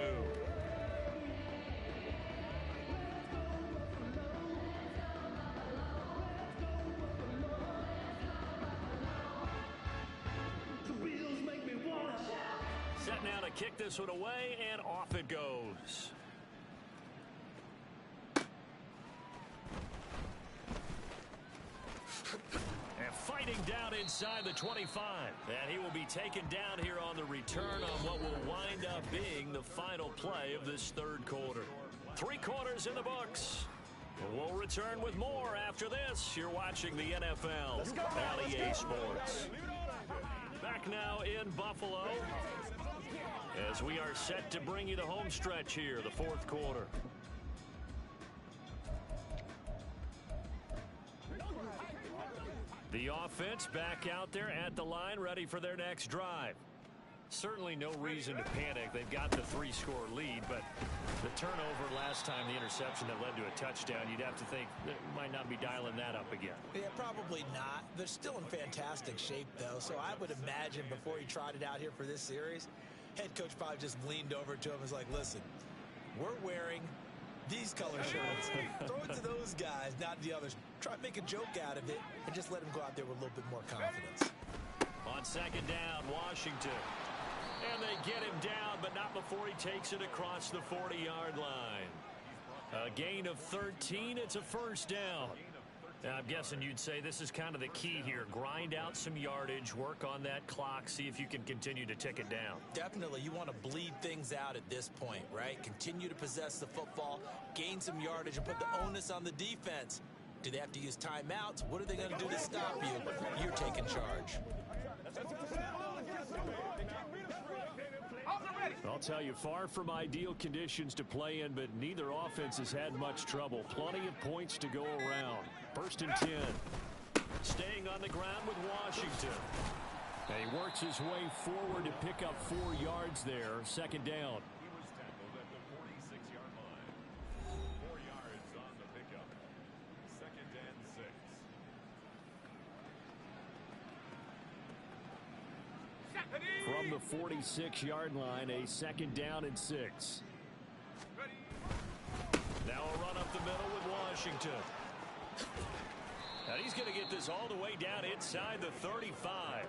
Set now to kick this one away, and off it goes. And fighting down inside the 25. And he will be taken down here on the return on what will wind up being the final play of this third quarter. 3 quarters in the books. We'll return with more after this. You're watching the NFL on EA Sports. Back now in Buffalo as we are set to bring you the home stretch here, the fourth quarter. The offense back out there at the line, ready for their next drive. Certainly no reason to panic. They've got the 3-score lead, but the turnover last time, the interception that led to a touchdown, you'd have to think they might not be dialing that up again. Yeah, probably not. They're still in fantastic shape, though, so I would imagine before he trotted out here for this series, head coach probably just leaned over to him and was like, listen, we're wearing these color shirts. Throw it to those guys, not the others. Try to make a joke out of it and just let him go out there with a little bit more confidence. On second down, Washington. And they get him down, but not before he takes it across the 40-yard line. A gain of 13. It's a first down. Now, I'm guessing you'd say this is kind of the key here. Grind out some yardage, work on that clock, see if you can continue to tick it down. Definitely. You want to bleed things out at this point, right? Continue to possess the football, gain some yardage, and put the onus on the defense. Do they have to use timeouts? What are they going to do to stop you? You're taking charge. I'll tell you, far from ideal conditions to play in, but neither offense has had much trouble. Plenty of points to go around. First and 10. Staying on the ground with Washington. And he works his way forward to pick up 4 yards there. Second down. From the 46-yard line, a second down and 6. Now a run up the middle with Washington. And he's going to get this all the way down inside the 35.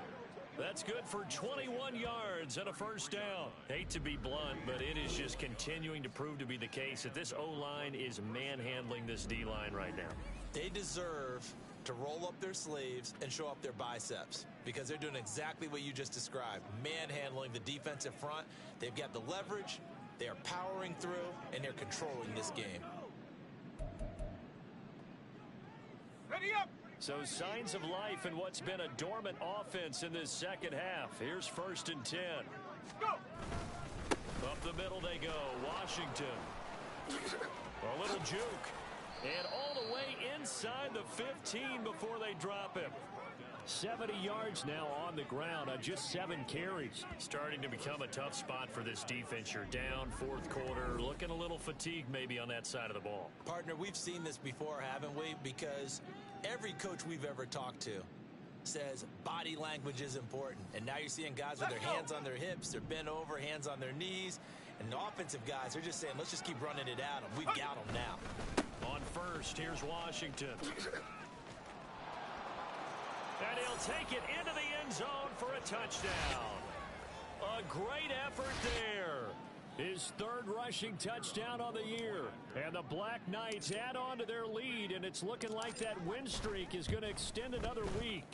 That's good for 21 yards and a first down. Hate to be blunt, but it is just continuing to prove to be the case that this O-line is manhandling this D-line right now. They deserve to roll up their sleeves and show up their biceps because they're doing exactly what you just described, manhandling the defensive front. They've got the leverage, they are powering through, and they're controlling this game. Ready up! So signs of life in what's been a dormant offense in this second half. Here's first and 10. Go! Up the middle they go. Washington. A little juke. And all the way inside the 15 before they drop him. 70 yards now on the ground on just 7 carries. Starting to become a tough spot for this defense. You're down fourth quarter, looking a little fatigued maybe on that side of the ball. Partner, we've seen this before, haven't we? Because every coach we've ever talked to says body language is important. And now you're seeing guys with their hands on their hips, they're bent over, hands on their knees, And the offensive guys are just saying, let's just keep running it at them. We've got them now. On first, here's Washington. And he'll take it into the end zone for a touchdown. A great effort there. His third rushing touchdown on the year. And the Black Knights add on to their lead, and it's looking like that win streak is going to extend another week.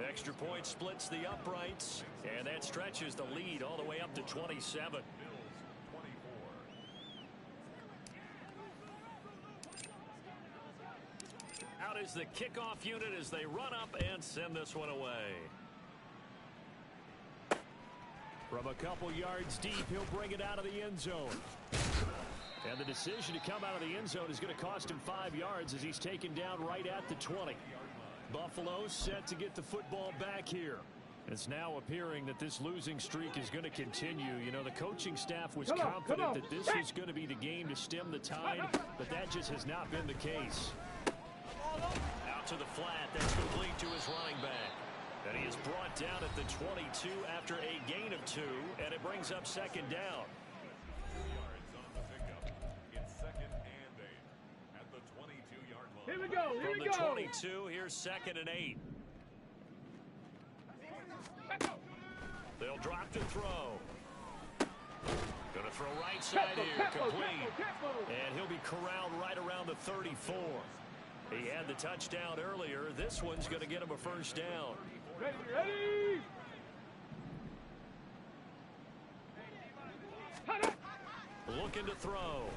Extra point splits the uprights, and that stretches the lead all the way up to 27. Out is the kickoff unit as they run up and send this one away. From a couple yards deep, he'll bring it out of the end zone. And the decision to come out of the end zone is going to cost him 5 yards as he's taken down right at the 20. Buffalo set to get the football back here. It's now appearing that this losing streak is going to continue. You know, the coaching staff was confident that this was going to be the game to stem the tide, but that just has not been the case. Out to the flat, that's complete to his running back. And he is brought down at the 22 after a gain of 2, and it brings up second down. Here we go. Here From we the go. 22, here's second and 8. They'll drop to throw. Going to throw right side here, complete. And he'll be corralled right around the 34. He had the touchdown earlier. This one's going to get him a first down. Ready, ready. Looking to throw.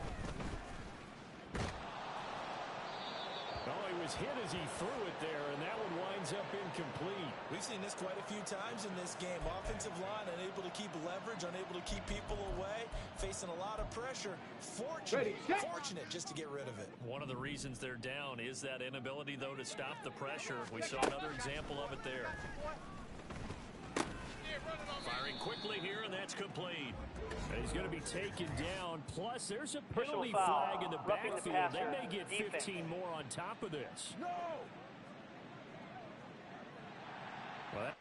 Oh, he was hit as he threw it there, and that one winds up incomplete. We've seen this quite a few times in this game. Offensive line unable to keep leverage, unable to keep people away, facing a lot of pressure. Fortunate just to get rid of it. One of the reasons they're down is that inability, though, to stop the pressure. We saw another example of it there. Firing quickly here, and that's complete. And he's going to be taken down. Plus, there's a penalty flag in the backfield. They may get 15 more on top of this. No. Well, that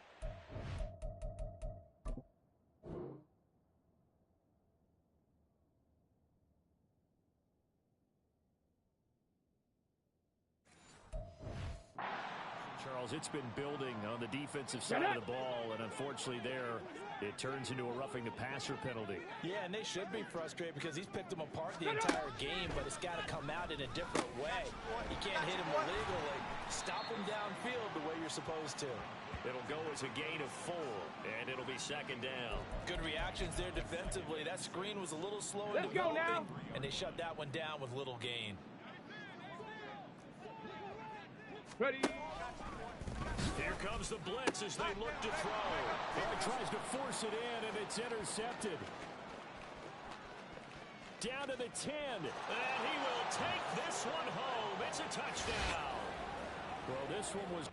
Charles, it's been building on the defensive side of the ball, and unfortunately there, it turns into a roughing the passer penalty. Yeah, and they should be frustrated because he's picked them apart the entire game, but it's got to come out in a different way. You can't hit him illegally. Stop him downfield the way you're supposed to. It'll go as a gain of 4, and it'll be second down. Good reactions there defensively. That screen was a little slow in Let's go developing, now. and they shut that one down with little gain. Ready. Here comes the blitz as they look to throw. He tries to force it in, and it's intercepted. Down to the 10. And he will take this one home. It's a touchdown. Well, this one was...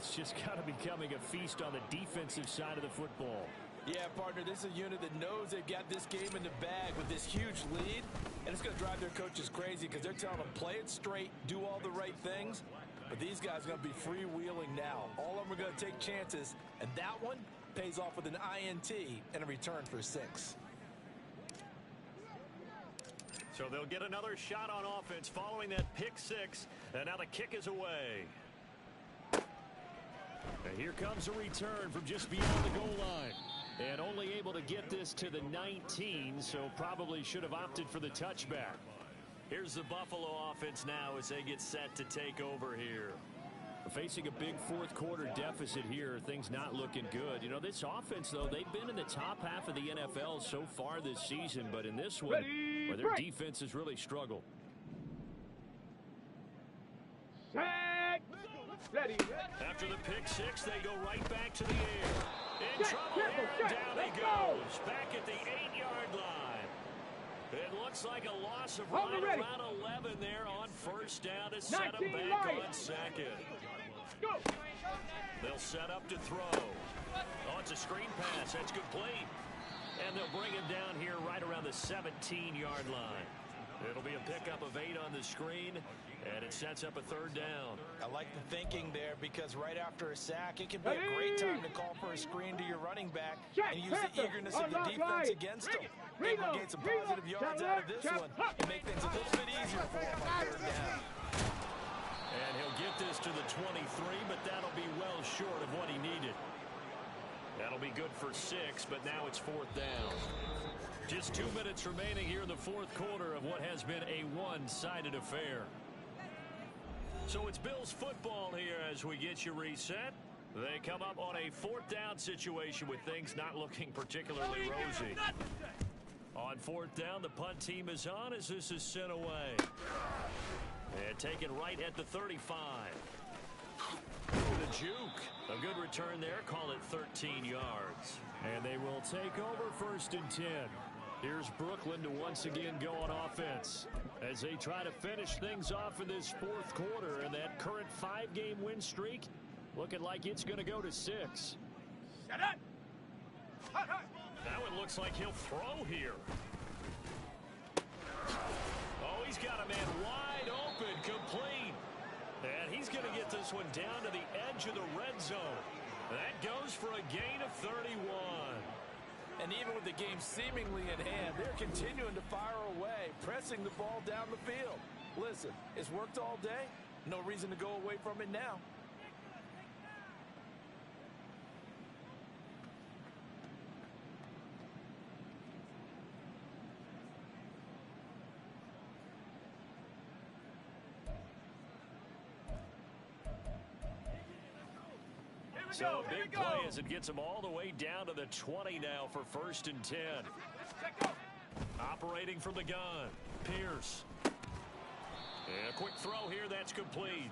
it's just kind of becoming a feast on the defensive side of the football. Yeah, partner, this is a unit that knows they've got this game in the bag with this huge lead, and it's going to drive their coaches crazy because they're telling them play it straight, do all the right things, but these guys are going to be freewheeling now. All of them are going to take chances, and that one pays off with an INT and a return for 6. So they'll get another shot on offense following that pick 6, and now the kick is away. And here comes a return from just beyond the goal line. And only able to get this to the 19, so probably should have opted for the touchback. Here's the Buffalo offense now as they get set to take over here. Facing a big fourth quarter deficit here, things not looking good. You know, this offense, though, they've been in the top half of the NFL so far this season, but in this one, well, their defense has really struggled. After the pick 6, they go right back to the air. In trouble here, and down he goes. Back at the 8-yard line. It looks like a loss of right around 11 there on first down to set him back on second. They'll set up to throw. Oh, it's a screen pass. That's complete. And they'll bring him down here right around the 17-yard line. It'll be a pickup of 8 on the screen, and it sets up a third down. I like the thinking there because right after a sack, it can be a great time to call for a screen to your running back and use the eagerness of the defense against him. Able to get some positive yards out of this one and make things a little bit easier for him on third down. And he'll get this to the 23, but that'll be well short of what he needed. That'll be good for 6, but now it's fourth down. Just 2 minutes remaining here in the fourth quarter of what has been a one-sided affair. So it's Bills football here as we get you reset. They come up on a fourth down situation with things not looking particularly rosy. On fourth down, the punt team is on as this is sent away. And taken right at the 35. The juke. A good return there. Call it 13 yards. And they will take over first and 10. Here's Brooklyn to once again go on offense as they try to finish things off in this fourth quarter. And that current 5-game win streak looking like it's going to go to 6. Now it looks like he'll throw here. Oh, he's got a man wide open, complete. And he's going to get this one down to the edge of the red zone. That goes for a gain of 31. And even with the game seemingly in hand, they're continuing to fire away, pressing the ball down the field. Listen, it's worked all day. No reason to go away from it now. So a big play as it gets him all the way down to the 20 now for first and 10. Operating from the gun, Pierce. And a quick throw here, that's complete.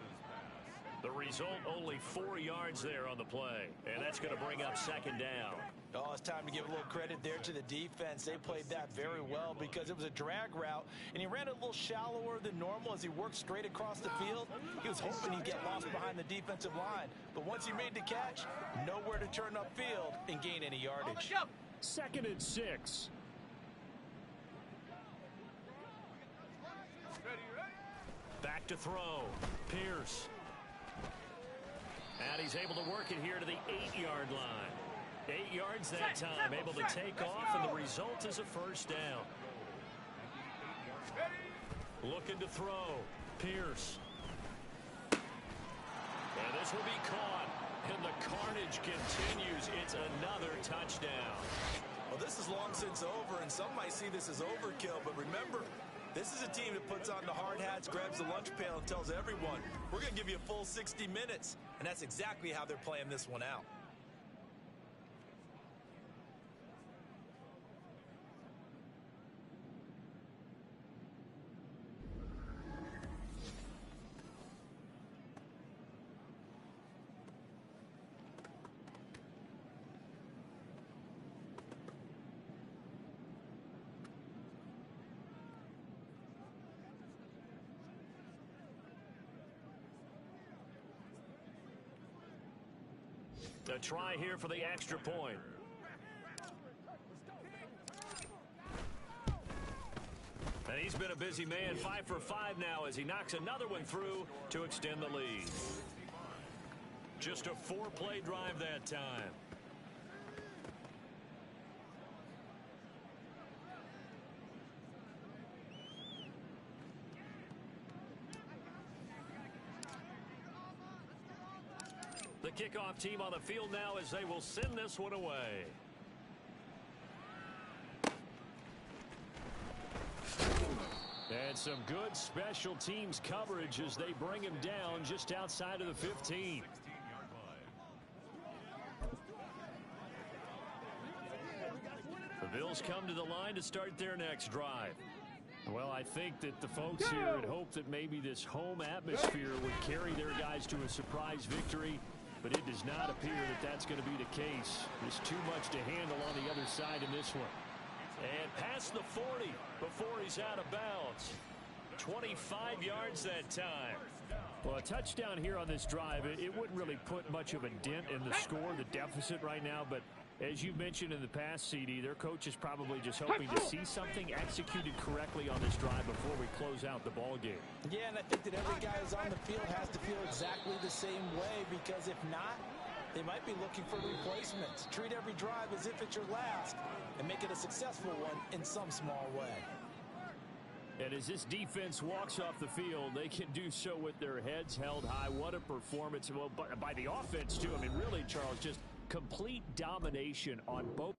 The result, only 4 yards there on the play. And that's going to bring up second down. Oh, it's time to give a little credit there to the defense. They played that very well because it was a drag route, and he ran it a little shallower than normal as he worked straight across the field. He was hoping he'd get lost behind the defensive line, but once he made the catch, nowhere to turn upfield and gain any yardage. Second and 6. Back to throw, Pierce. And he's able to work it here to the 8-yard line. 8 yards that time, able to take off, and the result is a first down. Looking to throw, Pierce. And this will be caught, and the carnage continues. It's another touchdown. Well, this is long since over, and some might see this as overkill, but remember, this is a team that puts on the hard hats, grabs the lunch pail, and tells everyone, we're going to give you a full 60 minutes. And that's exactly how they're playing this one out. A try here for the extra point. And he's been a busy man, 5 for 5 now as he knocks another one through to extend the lead. Just a 4-play drive that time. The kickoff team on the field now as they will send this one away. And some good special teams coverage as they bring him down just outside of the 15. The Bills come to the line to start their next drive. Well, I think that the folks here had hoped that maybe this home atmosphere would carry their guys to a surprise victory, but it does not appear that that's going to be the case. There's too much to handle on the other side in this one. And past the 40 before he's out of bounds. 25 yards that time. Well, a touchdown here on this drive, it wouldn't really put much of a dent in the score, the deficit right now, but as you mentioned in the past, CD, their coach is probably just hoping to see something executed correctly on this drive before we close out the ball game. Yeah, and I think that every guy who's on the field has to feel exactly the same way, because if not, they might be looking for replacements. Treat every drive as if it's your last and make it a successful one in some small way. And as this defense walks off the field, they can do so with their heads held high. What a performance. Well, by the offense, too. I mean, really, Charles, just complete domination on both.